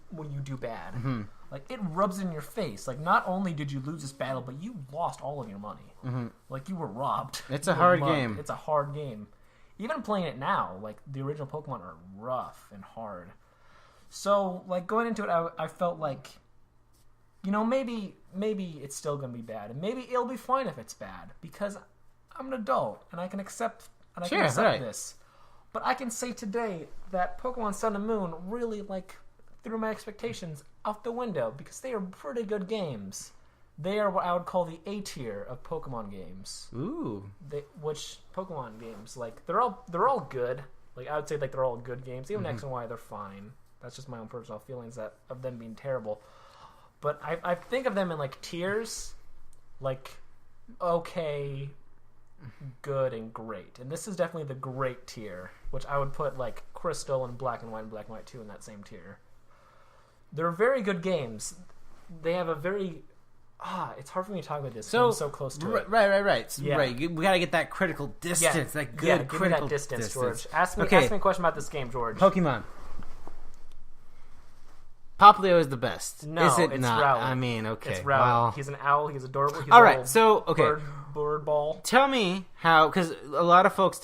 do bad. Mm-hmm. Like, it rubs in your face. Like, not only did you lose this battle, but you lost all of your money. Mm-hmm. Like, you were robbed. It's a hard game. It's a hard game. Even playing it now, like, the original Pokemon are rough and hard. So, like, going into it, I felt like, you know, maybe it's still going to be bad. And maybe it'll be fine if it's bad. Because I'm an adult, and I can accept this. But I can say today that Pokemon Sun and Moon really, like, threw my expectations out the window. Because they are pretty good games. They are what I would call the A tier of Pokemon games. Ooh. Which Pokemon games, like, they're all good. Like, I would say, like, they're all good games. Even X and Y, they're fine. That's just my own personal feelings of them being terrible. But I think of them in, like, tiers, like, okay, good, and great. And this is definitely the great tier, which I would put, like, Crystal and Black and White 2 in that same tier. They're very good games. They have a very... it's hard for me to talk about this because I'm so close to it. Right. So, right. We gotta get that critical distance, that good critical give me that distance, George. Ask me a question about this game, George. Pokemon. Poplio is the best. No, is it it's not? Rowlet. I mean, okay. It's Rowlet. Well, he's an owl. He's adorable. He's all right. So, okay. Bird ball. Tell me how, because a lot of folks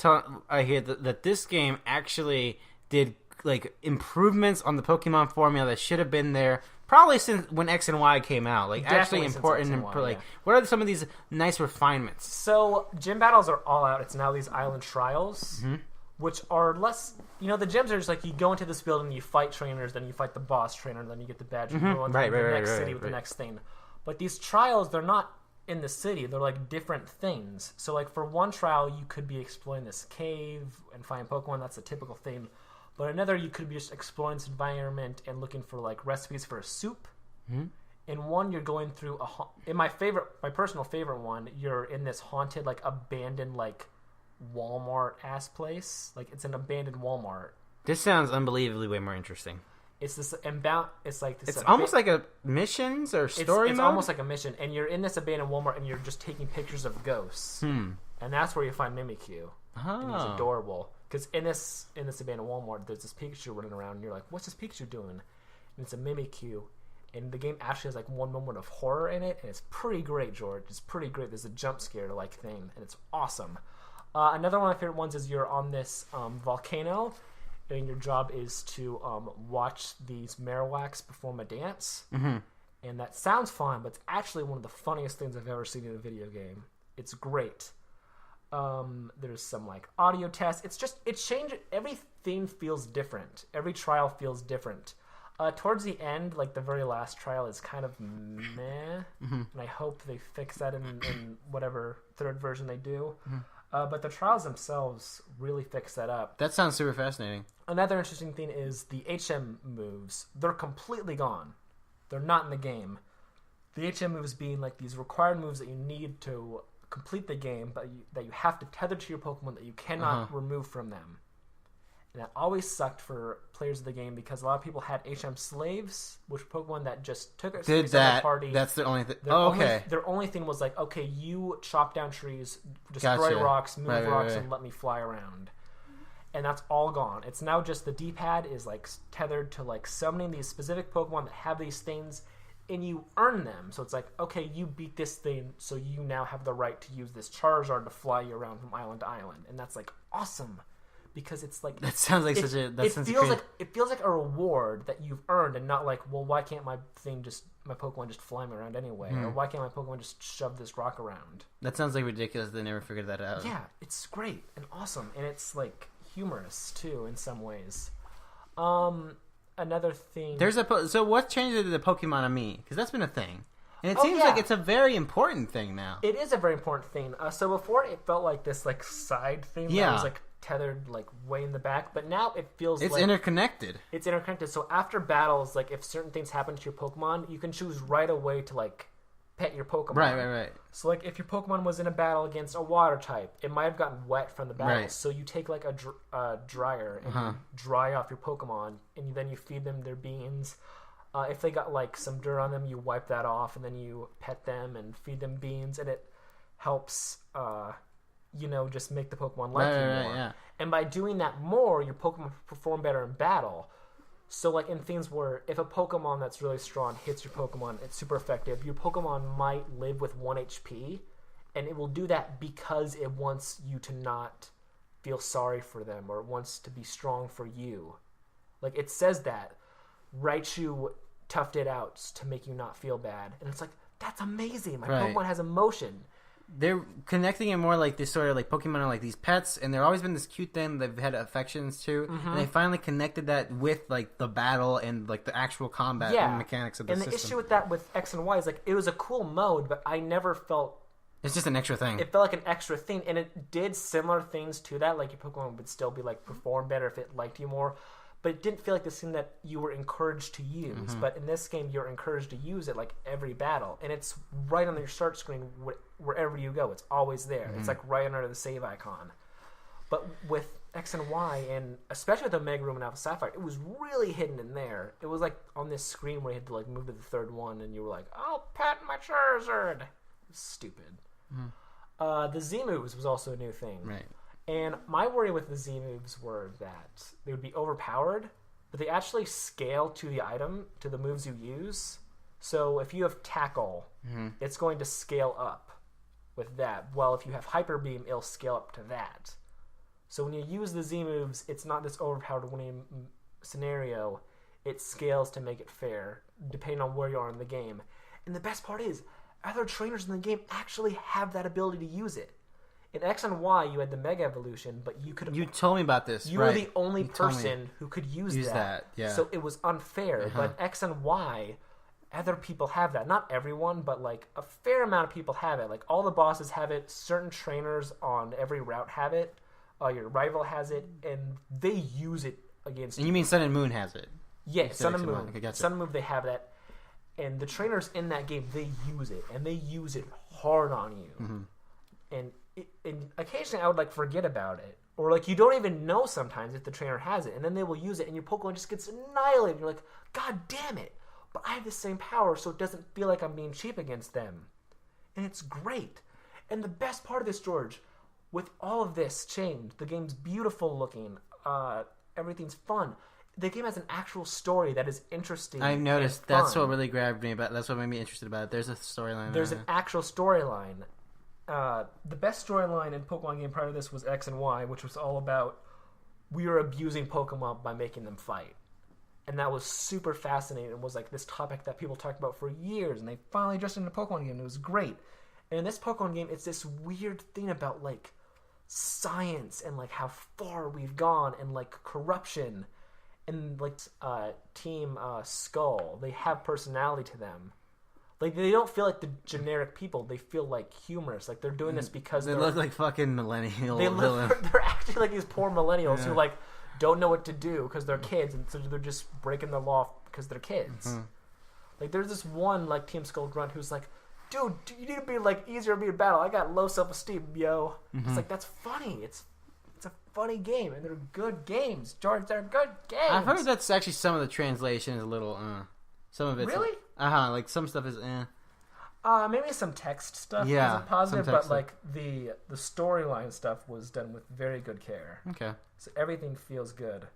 I hear that this game actually did, like, improvements on the Pokemon formula that should have been there probably since when X and Y came out. Like, Definitely actually important. And Y, like, what are some of these nice refinements? So, gym battles are all out. It's now these island trials. Mm-hmm. Which are less, you know, the gyms are just like you go into this building, you fight trainers, then you fight the boss trainer, then you get the badge, and go on to the next city with the next thing. But these trials, they're not in the city, they're like different things. So, like, for one trial, you could be exploring this cave and finding Pokemon, that's a typical theme. But another, you could be just exploring this environment and looking for, like, recipes for a soup. Mm-hmm. In one, you're going through my personal favorite one, you're in this haunted, like, abandoned, like, Walmart-ass place. Like, it's an abandoned Walmart. This sounds unbelievably way more interesting. It's this It's almost like a missions or story It's mode? almost like a mission, and you're in this abandoned Walmart, and you're just taking pictures of ghosts. And that's where you find Mimikyu. Oh. And he's adorable. Because in this abandoned Walmart, there's this Pikachu running around, and you're like, what's this Pikachu doing? And it's a Mimikyu. And the game actually has, like, one moment of horror in it, and it's pretty great, George. It's pretty great. There's a jump scare-like thing, and it's awesome. Another one of my favorite ones is you're on this volcano, and your job is to watch these Marowaks perform a dance. Mm-hmm. And that sounds fun, but it's actually one of the funniest things I've ever seen in a video game. It's great. There's some, like, audio tests. It changed. Every theme feels different. Every trial feels different. Towards the end, like, the very last trial is kind of meh, and I hope they fix that in whatever third version they do. But the trials themselves really fix that up. That sounds super fascinating. Another interesting thing is the HM moves. They're completely gone. They're not in the game. The HM moves being like these required moves that you need to complete the game, but that you have to tether to your Pokemon that you cannot remove from them. And that always sucked for players of the game because a lot of people had HM slaves, which were Pokemon that just took a space out of the party. That's the only thing. Their only thing was like, okay, you chop down trees, destroy rocks, move rocks, and let me fly around. And that's all gone. It's now just the D-pad is like tethered to like summoning these specific Pokemon that have these things, and you earn them. So it's like, okay, you beat this thing, so you now have the right to use this Charizard to fly you around from island to island, and that's like awesome. Because it's like that sounds like it feels like a reward that you've earned, and not like, well, why can't my Pokemon just fly me around anyway, or why can't my Pokemon just shove this rock around? That sounds like ridiculous. They never figured that out. Yeah, it's great and awesome, and it's like humorous too in some ways. Another thing. So what changed the Pokemon on me? Because that's been a thing. And it seems like it's a very important thing now. It is a very important thing. So before it felt like this like side thing that was like tethered like way in the back, but now it feels it's like interconnected. It's interconnected. So after battles, like if certain things happen to your Pokemon, you can choose right away to like pet your Pokemon. Right. So like if your Pokemon was in a battle against a water type, it might have gotten wet from the battle. Right. So you take like a dryer and you dry off your Pokemon, and then you feed them their beans. If they got like some dirt on them, you wipe that off, and then you pet them and feed them beans, and it helps, just make the Pokemon like you more. Yeah. And by doing that more, your Pokemon perform better in battle. So like in things where if a Pokemon that's really strong hits your Pokemon, it's super effective. Your Pokemon might live with 1 HP, and it will do that because it wants you to not feel sorry for them, or it wants to be strong for you. Like it says that. Raichu toughed it out to make you not feel bad, and it's like, that's amazing. My Pokemon has emotion. They're connecting it more like this sort of like Pokemon are like these pets, and they've always been this cute thing they've had affections to, and they finally connected that with like the battle and like the actual combat and mechanics of the system. And the issue with that with X and Y is like it was a cool mode, but I never felt it's just an extra thing. It felt like an extra thing, and it did similar things to that. Like your Pokemon would still be like perform better if it liked you more. But it didn't feel like this thing that you were encouraged to use. But in this game, you're encouraged to use it like every battle. And it's right on your start screen wherever you go. It's always there. It's like right under the save icon. But with X and Y, and especially with Omega Ruby and Alpha Sapphire, it was really hidden in there. It was like on this screen where you had to like move to the third one, and you were like, I'll pet my Charizard. Stupid. The Z moves was also a new thing. Right. And my worry with the Z moves were that they would be overpowered, but they actually scale to the item, to the moves you use. So if you have Tackle, it's going to scale up with that. Well, if you have Hyper Beam, it'll scale up to that. So when you use the Z moves, it's not this overpowered winning scenario. It scales to make it fair, depending on where you are in the game. And the best part is, other trainers in the game actually have that ability to use it. In X and Y, you had the Mega Evolution, but you could... You told me about this, You were the only person who could use that. Yeah. So it was unfair. But X and Y, other people have that. Not everyone, but like a fair amount of people have it. Like all the bosses have it. Certain trainers on every route have it. Your rival has it, and they use it against you. And you mean Sun and Moon has it? Yeah, Sun and Moon. Okay, Sun and Moon, they have that. And the trainers in that game, they use it, and they use it hard on you. And occasionally I would like forget about it, or like you don't even know sometimes if the trainer has it, and then they will use it, and your Pokemon just gets annihilated. And you're like, God damn it! But I have the same power, so it doesn't feel like I'm being cheap against them, and it's great. And the best part of this, George, with all of this changed, the game's beautiful looking, everything's fun. The game has an actual story that is interesting. I noticed. That's what really grabbed me about. That's what made me interested about it. There's a storyline. There's an actual storyline. The best storyline in Pokemon game prior to this was X and Y, which was all about we are abusing Pokemon by making them fight. And that was super fascinating. It was like this topic that people talked about for years, and they finally addressed it in a Pokemon game. It was great. And in this Pokemon game, it's this weird thing about like science and like how far we've gone, and like corruption, and like Team Skull. They have personality to them. Like, they don't feel like the generic people. They feel like humorous. Like, they're doing this because they look like fucking millennial. They're actually like these poor millennials who, like, don't know what to do because they're kids, and so they're just breaking the law because they're kids. Mm-hmm. Like, there's this one, like, Team Skull Grunt who's like, dude, you need to be, like, easier to be in battle. I got low self-esteem, yo. It's like, that's funny. It's a funny game, and they're good games. George, they're good games. I've heard that's actually some of the translation is a little, Some of it's... Really? Like, some stuff is, Maybe some text stuff yeah, isn't positive, but, stuff. like, the storyline stuff was done with very good care. Okay. So everything feels good.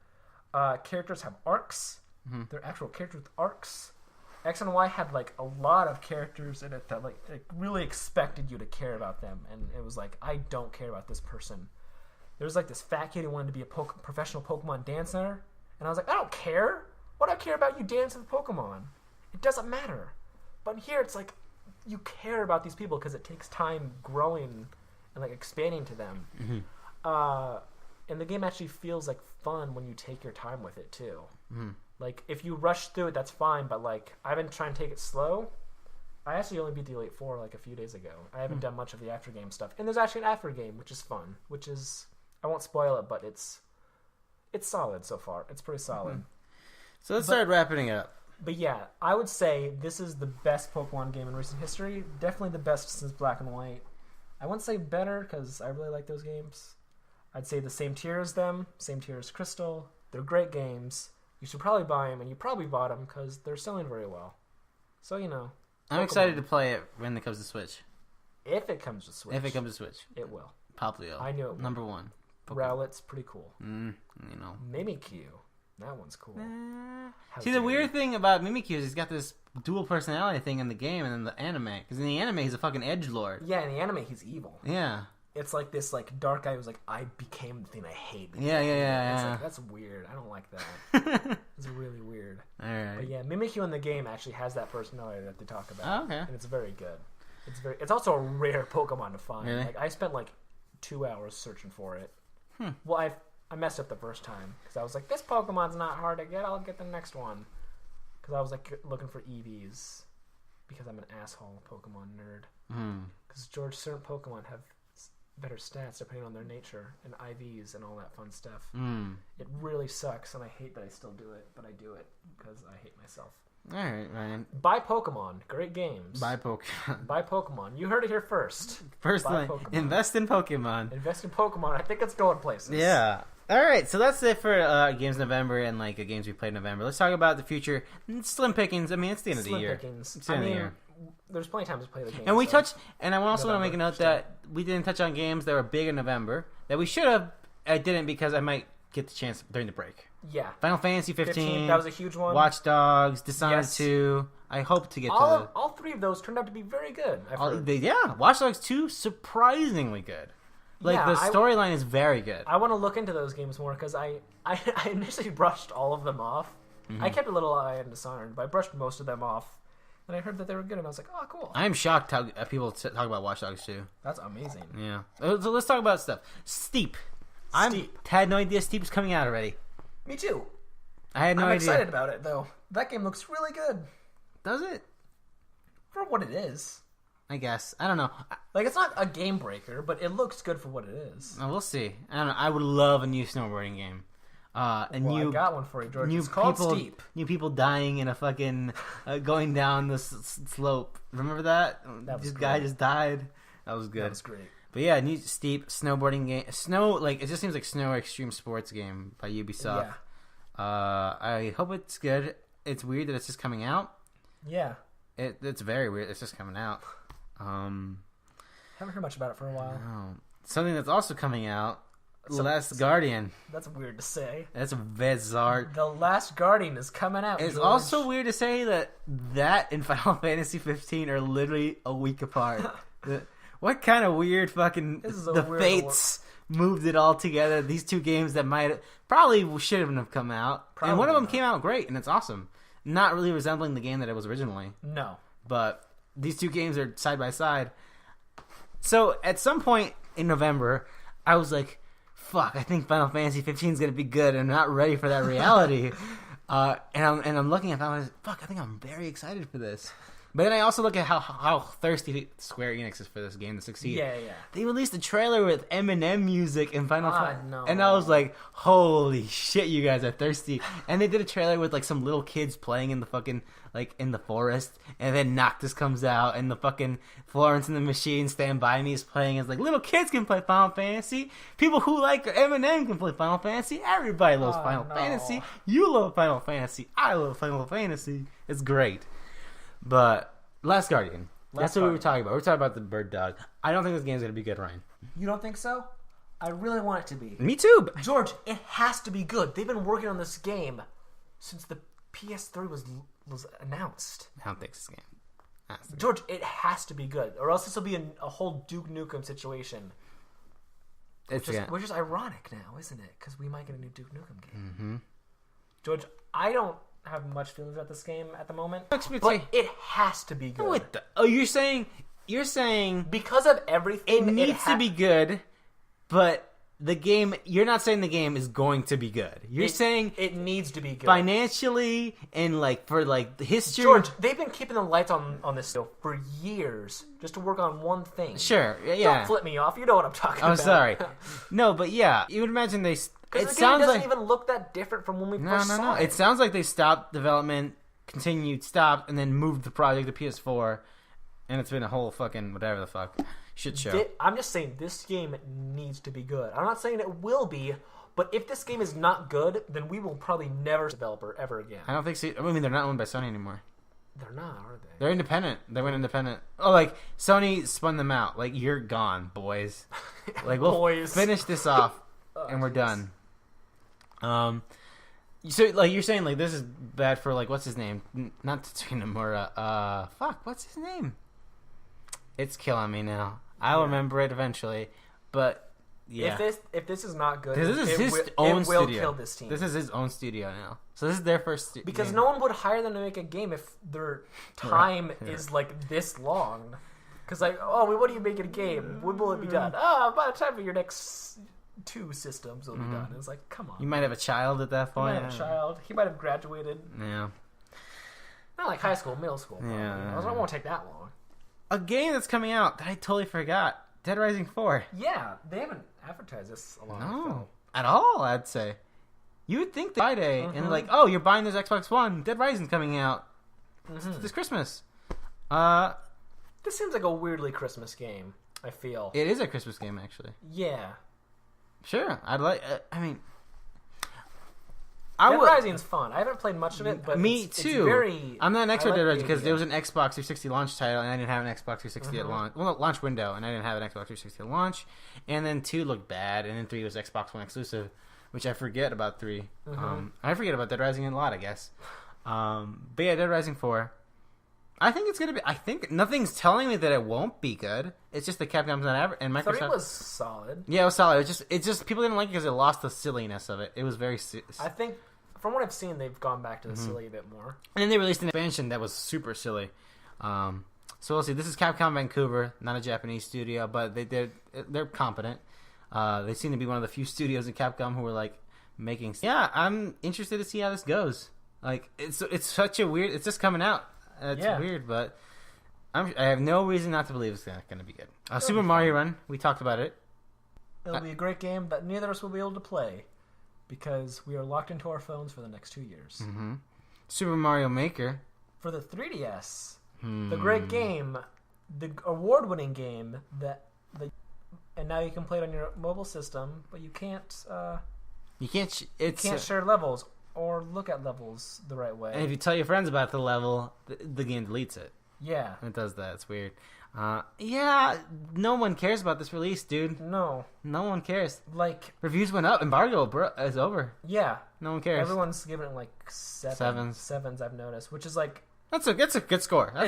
Characters have arcs. Mm-hmm. They're actual characters with arcs. X and Y had, like, a lot of characters in it that, like, it really expected you to care about them. And it was like, I don't care about this person. There was, like, this fat kid who wanted to be a professional Pokemon dancer. And I was like, I don't care. What do I care about you dancing with Pokemon? It doesn't matter. But here it's like, you care about these people because it takes time growing and, like, expanding to them. Mm-hmm. And the game actually feels, like, fun when you take your time with it, too. Mm-hmm. Like, if you rush through it, that's fine, but, like, I've been trying to take it slow. I actually only beat the Elite Four, like, a few days ago. I haven't done much of the after-game stuff. And there's actually an after-game, which is fun, which is... I won't spoil it, but it's solid so far. It's pretty solid. Mm-hmm. So let's start wrapping it up. But yeah, I would say this is the best Pokemon game in recent history. Definitely the best since Black and White. I wouldn't say better, because I really like those games. I'd say the same tier as them, same tier as Crystal. They're great games. You should probably buy them, and you probably bought them because they're selling very well. So, you know. I'm excited to play it when it comes to Switch. If it comes to Switch. If it comes to Switch. It will. Poplio. I knew it will. Number 1. Rowlet's pretty cool. You know. Mimikyu. That one's cool. See, the weird thing about Mimikyu is he's got this dual personality thing in the game and in the anime. Because in the anime, he's a fucking edgelord. Yeah, in the anime, he's evil. Yeah. It's like this, like, dark guy who's like, I became the thing I hate. Yeah. It's like, that's weird. I don't like that. It's really weird. All right. But yeah, Mimikyu in the game actually has that personality that they talk about. Oh, okay. And it's very good. It's also a rare Pokemon to find. Really? Like, I spent like 2 hours searching for it. Well, I messed up the first time because I was like, this Pokemon's not hard to get. I'll get the next one. Because I was like looking for EVs because I'm an asshole Pokemon nerd. Because George, certain Pokemon have better stats depending on their nature and IVs and all that fun stuff. It really sucks, and I hate that I still do it, but I do it because I hate myself. All right, Ryan. Buy Pokemon. Great games. Buy Pokemon. Buy Pokemon. You heard it here first. Personally, invest in Pokemon. Invest in Pokemon. I think it's going places. Yeah. All right, so that's it for games in November and like games we played in November. Let's talk about the future. Slim pickings. I mean, it's the end of the year. Pickings. It's the end of the year. There's plenty of times to play the game. And we touched, and I also want to make a note that we didn't touch on games that were big in November that we should have. I didn't because I might get the chance during the break. Yeah. Final Fantasy 15. That was a huge one. Watch Dogs, Dishonored 2. I hope to get all three of those turned out to be very good. Watch Dogs 2, surprisingly good. Like, the storyline is very good. I want to look into those games more because I initially brushed all of them off. I kept a little eye on Dishonored, but I brushed most of them off. And I heard that they were good, and I was like, oh, cool. I'm shocked how people talk about Watch Dogs 2. That's amazing. Yeah. So let's talk about stuff. Steep. I had no idea Steep was coming out already. Me too. I had no idea. I'm excited about it, though. That game looks really good. Does it? For what it is. I guess. I don't know. Like, it's not a game breaker, but it looks good for what it is. We'll see. I don't know. I would love a new snowboarding game. I got one for you, George. It's called Steep. New people dying in a fucking... going down the slope. Remember that? This guy just died. That was good. That was great. But yeah, new Steep snowboarding game. It just seems like Snow Extreme Sports game by Ubisoft. Yeah. I hope it's good. It's weird that it's just coming out. Yeah. It's very weird. It's just coming out. Haven't heard much about it for a while. No. Something that's also coming out. Last Guardian. That's weird to say. That's bizarre. The Last Guardian is coming out. It's George. also weird to say that and Final Fantasy 15 are literally a week apart. What kind of weird fucking the fates moved it all together? These two games that probably shouldn't have come out, and one of them came out great, and it's awesome. Not really resembling the game that it was originally. No, but these two games are side by side. So at some point in November, I was like, fuck, I think Final Fantasy 15 is going to be good. I'm not ready for that reality. And I'm looking at that, I was like, fuck, I think I'm very excited for this. But then I also look at how thirsty Square Enix is for this game to succeed. Yeah. They released a trailer with Eminem music and Final Fantasy, no. and I was like, "Holy shit, you guys are thirsty!" And they did a trailer with like some little kids playing in the fucking like in the forest, and then Noctis comes out, and the fucking Florence and the Machine Stand By Me is playing. It's like little kids can play Final Fantasy. People who like Eminem can play Final Fantasy. Everybody loves Final Fantasy. You love Final Fantasy. I love Final Fantasy. It's great. But Last Guardian. That's what we were talking about. We were talking about the bird dog. I don't think this game's going to be good, Ryan. You don't think so? I really want it to be. Me too. Jurge, it has to be good. They've been working on this game since the PS3 was announced. I don't think this game. Jurge, it has to be good. Or else this will be a whole Duke Nukem situation. Which is ironic now, isn't it? Because we might get a new Duke Nukem game. Mm-hmm. Jurge, I don't have much feelings about this game at the moment, but it has to be good. You're saying because of everything, it needs to be good, but the game, you're not saying the game is going to be good. You're saying it needs to be good financially and like for like the history. Jurge, they've been keeping the lights on this show for years just to work on one thing. Sure, yeah. Don't flip me off. You know what I'm talking about. I'm sorry. No, but yeah, you would imagine they. Because the game doesn't even look that different from when we first saw it. It sounds like they stopped development, stopped, and then moved the project to PS4, and it's been a whole fucking whatever the fuck shit show. I'm just saying this game needs to be good. I'm not saying it will be, but if this game is not good, then we will probably never developer ever again. I don't think so. I mean, they're not owned by Sony anymore. They're not, are they? They're independent. They went independent. Oh, like Sony spun them out. Like, you're gone, boys. Like, we'll finish this off, and we're done. So like you're saying like this is bad for like what's his name? Not Tetsuya Nomura. What's his name? It's killing me now. I'll remember it eventually, but yeah. If this is not good, this is his own studio. It will kill this team. This is his own studio now. So this is their first because game. no one would hire them to make a game if their time is like this long. Because like, what do you make in a game? When will it be done? By the time of your next 2 systems will be done. It's like, come on. You might have a child at that point. He might have a child. He might have graduated. Yeah. Not like high school, middle school. Probably. Yeah. It won't take that long. A game that's coming out that I totally forgot. Dead Rising 4. Yeah, they haven't advertised this a lot. No, at all, I'd say. You would think Friday and like, you're buying this Xbox One. Dead Rising's coming out this Christmas. This seems like a weirdly Christmas game, I feel. It is a Christmas game, actually. Yeah. Sure, I'd like. Dead Rising's fun. I haven't played much of it, but me too. I'm not an expert at Dead Rising because there was an Xbox 360 launch title, and I didn't have an Xbox 360 at launch. Well, launch window, and I didn't have an Xbox 360 at launch. And then 2 looked bad, and then 3 was Xbox One exclusive, which I forget about 3. I forget about Dead Rising a lot, I guess. But yeah, Dead Rising 4. I think it's gonna be. I think nothing's telling me that it won't be good. It's just the Capcom's not and Microsoft 3 was solid. Yeah, it was solid. It's just people didn't like it because it lost the silliness of it. It was very. I think from what I've seen, they've gone back to the silly a bit more. And then they released an expansion that was super silly. So we'll see. This is Capcom Vancouver, not a Japanese studio, but they're competent. They seem to be one of the few studios in Capcom who are like making. Yeah, I'm interested to see how this goes. Like it's such a weird. It's just coming out. It's weird, but I have no reason not to believe it's going to be good. Super Mario Run, we talked about it. It'll be a great game that neither of us will be able to play because we are locked into our phones for the next 2 years. Mm-hmm. Super Mario Maker. For the 3DS. The great game, the award-winning game, and now you can play it on your mobile system, but you can't share levels or look at levels the right way. And if you tell your friends about the level, the game deletes it. Yeah. It does that. It's weird. Yeah, no one cares about this release, dude. No one cares. Like, reviews went up. Embargo is over. Yeah. No one cares. Everyone's giving it like sevens, I've noticed, which is like... That's a good score. I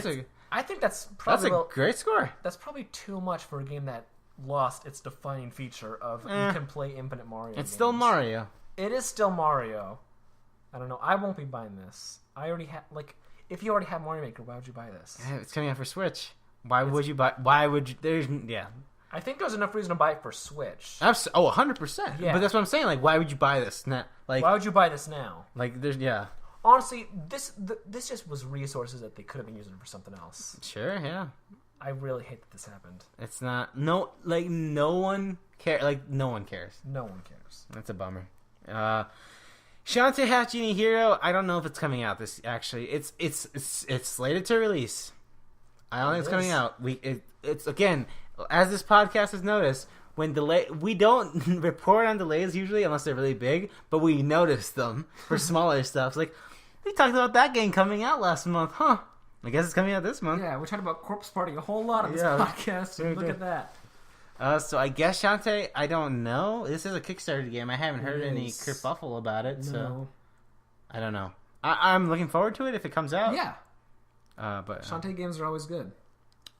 think that's probably... That's a great score. That's probably too much for a game that lost its defining feature of you can play Infinite Mario games. Still Mario. It is still Mario. I don't know. I won't be buying this. I already have... Like, if you already have Mario Maker, why would you buy this? Yeah, it's coming out for Switch. Would you buy... Why would you... There's... Yeah. I think there's enough reason to buy it for Switch. 100%. Yeah. But that's what I'm saying. Like, why would you buy this now? Like, why would you buy this now? Like, there's... Yeah. honestly, this just was resources that they could have been using for something else. Sure, yeah. I really hate that this happened. It's not no one cares. Like no one cares. No one cares. That's a bummer. Shantae Half-Genie Hero. I don't know if it's coming out. This actually, it's slated to release. I don't think it's coming out. It's again, as this podcast has noticed, when we don't report on delays usually unless they're really big, but we notice them for smaller stuff. It's like we talked about that game coming out last month, huh? I guess it's coming out this month. Yeah, we talked about Corpse Party a whole lot on this podcast. And look at that. So I guess Shantae, I don't know. This is a Kickstarter game. I haven't heard any kerfuffle about it, so I don't know. I'm looking forward to it if it comes out. Yeah. But Shantae games are always good.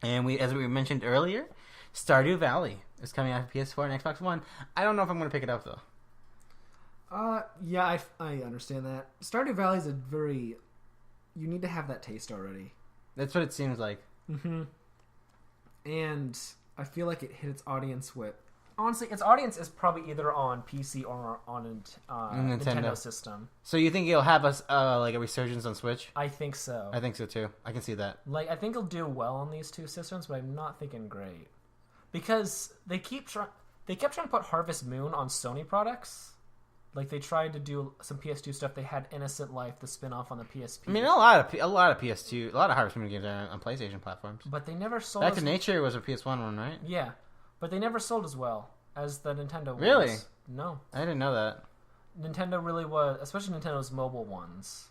And as we mentioned earlier, Stardew Valley is coming out for PS4 and Xbox One. I don't know if I'm going to pick it up though. Yeah, I understand that. Stardew Valley is you need to have that taste already. That's what it seems like. Mm-hmm. And I feel like it hit its audience with... Honestly, its audience is probably either on PC or on Nintendo system. So you think it'll have us like a resurgence on Switch? I think so. I think so too. I can see that. Like, I think it'll do well on these two systems, but I'm not thinking great. Because they kept trying to put Harvest Moon on Sony products. Like, they tried to do some PS2 stuff. They had Innocent Life, the spin-off on the PSP. I mean, a lot of PS2, a lot of Harvest Moon games are on PlayStation platforms. But they never sold. Back to Nature was a PS1 one, right? Yeah, but they never sold as well as the Nintendo ones. Really? No. I didn't know that. Nintendo really was, especially Nintendo's mobile ones,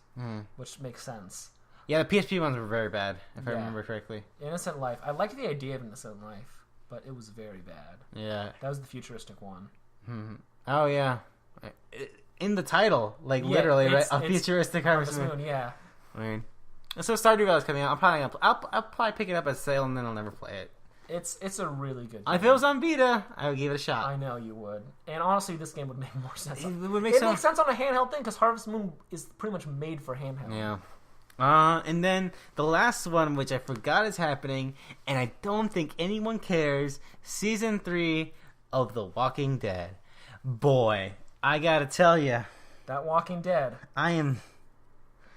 which makes sense. Yeah, the PSP ones were very bad, if I remember correctly. Innocent Life. I liked the idea of Innocent Life, but it was very bad. Yeah. That was the futuristic one. Mm-hmm. Oh, yeah. In the title, literally, right? A futuristic Harvest Moon. Yeah. I mean, so Stardew Valley is coming out. I'll probably pick it up at sale and then I'll never play it. It's a really good game. If it was on Vita, I would give it a shot. I know you would. And honestly, this game would make more sense. It would make It makes sense on a handheld thing because Harvest Moon is pretty much made for handheld. Yeah. And then the last one, which I forgot is happening, and I don't think anyone cares, Season 3 of The Walking Dead. Boy, I gotta tell you. That Walking Dead. I'm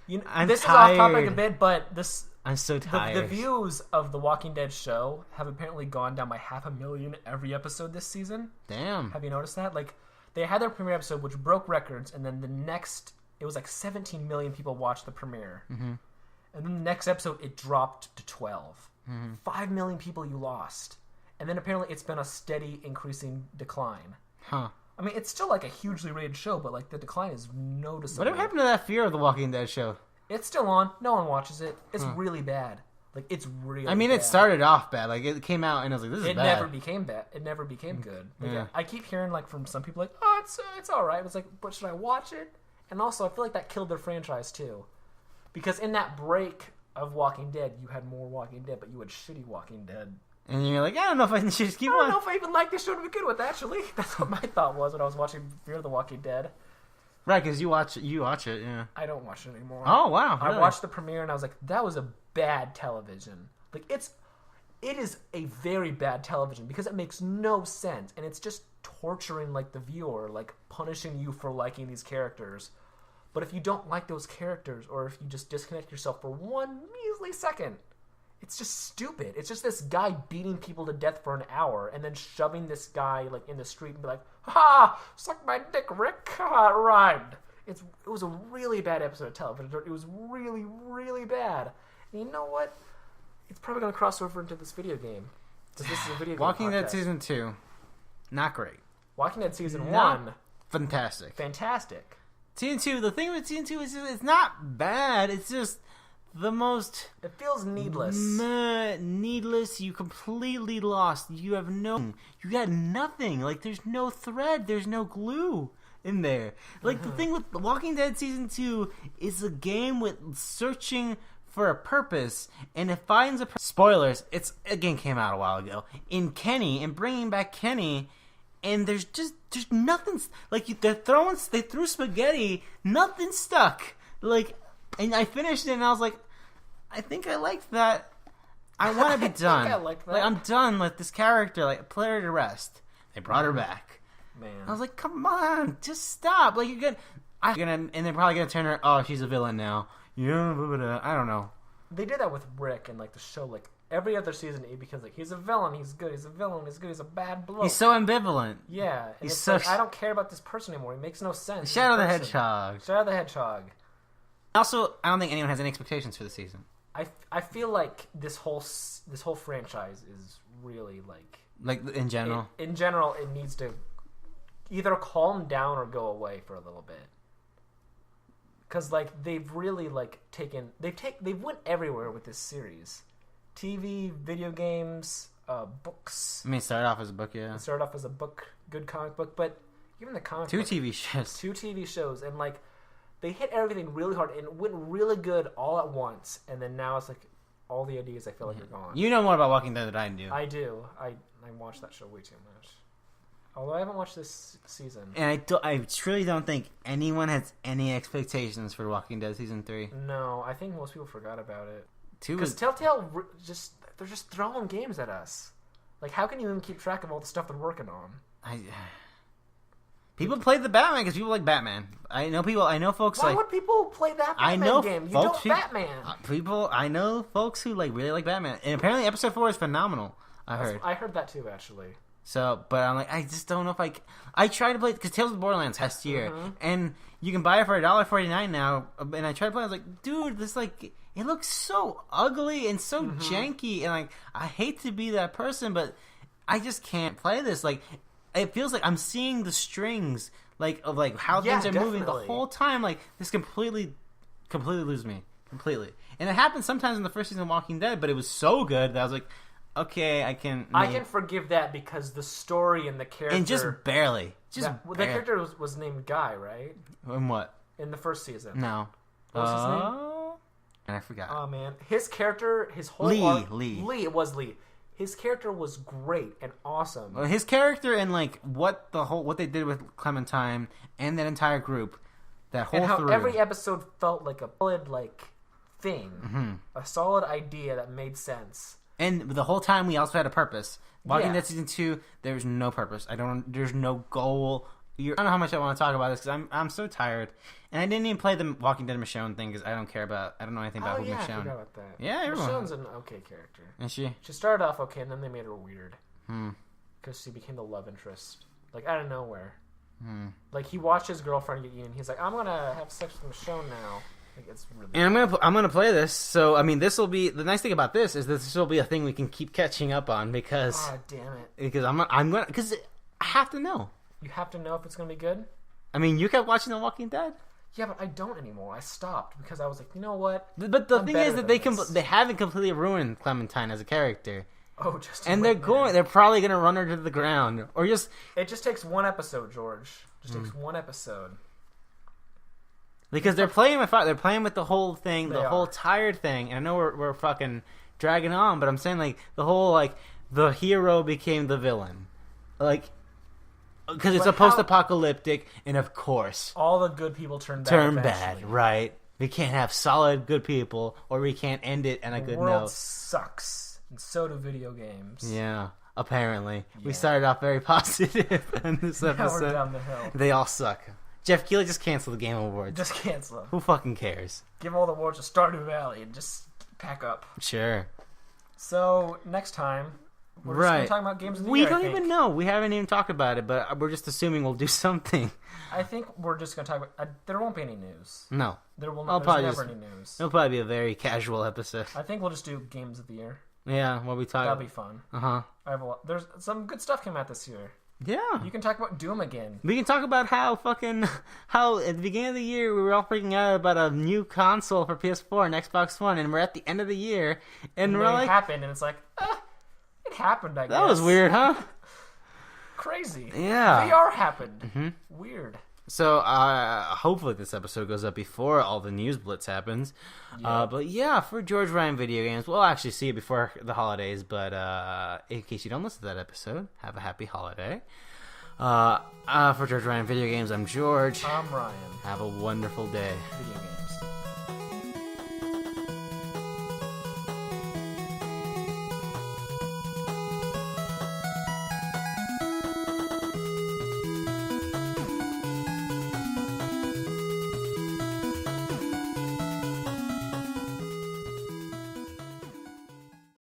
this tired. is off topic a bit, but I'm so tired. The views of the Walking Dead show have apparently gone down by 500,000 every episode this season. Damn. Have you noticed that? Like, they had their premiere episode, which broke records, and then it was like 17 million people watched the premiere. Mm-hmm. And then the next episode, it dropped to 12. Mm-hmm. 5 million people you lost. And then apparently it's been a steady increasing decline. Huh. I mean, it's still like a hugely rated show, but like the decline is noticeable. Whatever happened to that Fear of the Walking Dead show? It's still on. No one watches it. It's really bad. Like, it's really I mean, bad. It started off bad. Like, it came out and I was like, this is bad. It never became bad. It never became good. Like, Yeah. I keep hearing, like, from some people, like, oh, it's all right. It's like, but should I watch it? And also, I feel like that killed their franchise, too. Because in that break of Walking Dead, you had more Walking Dead, but you had shitty Walking Dead. And you're like, I don't know if I should just keep I on. don't know if I even like this show to begin with, actually. That's what my thought was when I was watching Fear of the Walking Dead. Right, because you watch it, yeah. I don't watch it anymore. Oh, wow. Really? I watched the premiere and I was like, that was a bad television. Like, it is a very bad television because it makes no sense. And it's just torturing, like, the viewer, like, punishing you for liking these characters. But if you don't like those characters, or if you just disconnect yourself for one measly second, it's just stupid. It's just this guy beating people to death for an hour and then shoving this guy, like, in the street and be like, ha! Suck my dick, Rick! Ha! It rhymed. It was a really bad episode of television. It was really, really bad. And you know what? It's probably going to cross over into this video game. Because this is a video game Walking Dead podcast. Season 2. Not great. Walking Dead Season Not 1. Fantastic. Fantastic. Season 2, the thing with Season 2 is it's not bad. It's just the most... It feels needless. Needless. You completely lost. You got nothing. Like, there's no thread. There's no glue in there. Like, the thing with The Walking Dead Season 2 is a game with searching for a purpose, and it finds a... Spoilers, a game came out a while ago. In Kenny, and bringing back Kenny... And there's nothing, like, they threw spaghetti, nothing stuck. Like, and I finished it and I was like, I think I liked that. I want to be done. I liked that. Like, I'm done with this character, like, put her to rest. They brought her back. Man. I was like, come on, just stop. Like, you're good. And they're probably gonna turn her. Oh, she's a villain now. Yeah, I don't know. They did that with Rick and like the show. Like every other season, it becomes like he's a villain, he's good, he's a villain, he's good, he's a bad bloke. He's so ambivalent. Yeah, and he's it's so. like, I don't care about this person anymore. He makes no sense. Shadow the Hedgehog. Shadow the Hedgehog. Also, I don't think anyone has any expectations for the season. I feel like this whole franchise is really like in general. In general, it needs to either calm down or go away for a little bit. Because like they've really like they've went everywhere with this series, TV, video games, books. I mean, it started off as a book, yeah. It started off as a book, good comic book, but even the comic book, TV shows, 2 TV shows, and like they hit everything really hard and it went really good all at once, and then now it's like all the ideas I feel like are gone. You know more about Walking Dead than I do. I do. I watch that show way too much. Although I haven't watched this season. And I truly don't think anyone has any expectations for Walking Dead Season 3. No, I think most people forgot about it. Because Telltale, they're just throwing games at us. Like, how can you even keep track of all the stuff they're working on? People play the Batman because people like Batman. I know folks Why like... would people play that Batman game? You don't Batman. I know folks who like really like Batman. And apparently Episode 4 is phenomenal, I heard. I heard that too, actually. So, but I'm like, I just don't know if I tried to play it because Tales of the Borderlands has tier, and you can buy it for $1.49 now. And I tried to play. I was like, dude, this like it looks so ugly and so janky, and like I hate to be that person, but I just can't play this. Like, it feels like I'm seeing the strings of how things are moving the whole time. Like this completely lose me completely, and it happened sometimes in the first season of Walking Dead, but it was so good that I was like. Okay, I can forgive that because the story and the character... And just barely. The character was named Guy, right? In what? In the first season. No. What was his name? And I forgot. Oh, man. His character, his whole Lee. It was Lee. His character was great and awesome. Well, his character and, what they did with Clementine and that entire group, that whole and how through. Every episode felt like a solid, thing. A solid idea that made sense. And the whole time we also had a purpose. Walking Dead Season 2, there's no purpose. There's no goal. I don't know how much I want to talk about this because I'm so tired. And I didn't even play the Walking Dead Michonne thing because I don't know anything about Michonne. I forgot about that. Yeah, everyone. Michonne's an okay character. Is she? She started off okay and then they made her weird. Because she became the love interest. Out of nowhere. He watched his girlfriend get eaten and he's like, I'm going to have sex with Michonne now. It's really and I'm gonna play this. So I mean, this will be the nice thing about this is this will be a thing we can keep catching up on because. Oh damn it! Because because I have to know. You have to know if it's gonna be good. I mean, you kept watching The Walking Dead. Yeah, but I don't anymore. I stopped because I was like, you know what? But the thing is that they haven't completely ruined Clementine as a character. Oh, just and they're probably gonna run her to the ground or just. It just takes one episode, George. Just takes one episode. Because they're playing with fire. They're playing with the whole thing, whole tired thing. And I know we're fucking dragging on, but I'm saying the whole the hero became the villain, because it's a post-apocalyptic, and of course all the good people turn bad. Right? We can't have solid good people, or we can't end it on a good note. The world sucks, and so do video games. Yeah, apparently we started off very positive in this episode. Now we're down the hill. They all suck. Jeff Keighley, just cancel the Game Awards. Just cancel them. Who fucking cares? Give all the awards to Stardew Valley and just pack up. Sure. so next time, we're just going to talk about games of the year. We don't even know. We haven't even talked about it, but we're just assuming we'll do something. I think we're just going to talk about... there won't be any news. No. There's never any news. It'll probably be a very casual episode. I think we'll just do games of the year. Yeah, what we talk That'll be fun. Uh-huh. There's some good stuff came out this year. Yeah. You can talk about Doom again. We can talk about how at the beginning of the year we were all freaking out about a new console for PS4 and Xbox One, and we're at the end of the year, and we're like... It happened, and it's like, it happened, I guess. That was weird, huh? Crazy. Yeah. VR happened. Mm-hmm. Weird. So, hopefully this episode goes up before all the news blitz happens. Yeah. But yeah, for George Ryan Video Games, we'll actually see it before the holidays, but in case you don't listen to that episode, have a happy holiday. For George Ryan Video Games, I'm George. I'm Ryan. Have a wonderful day. Video games.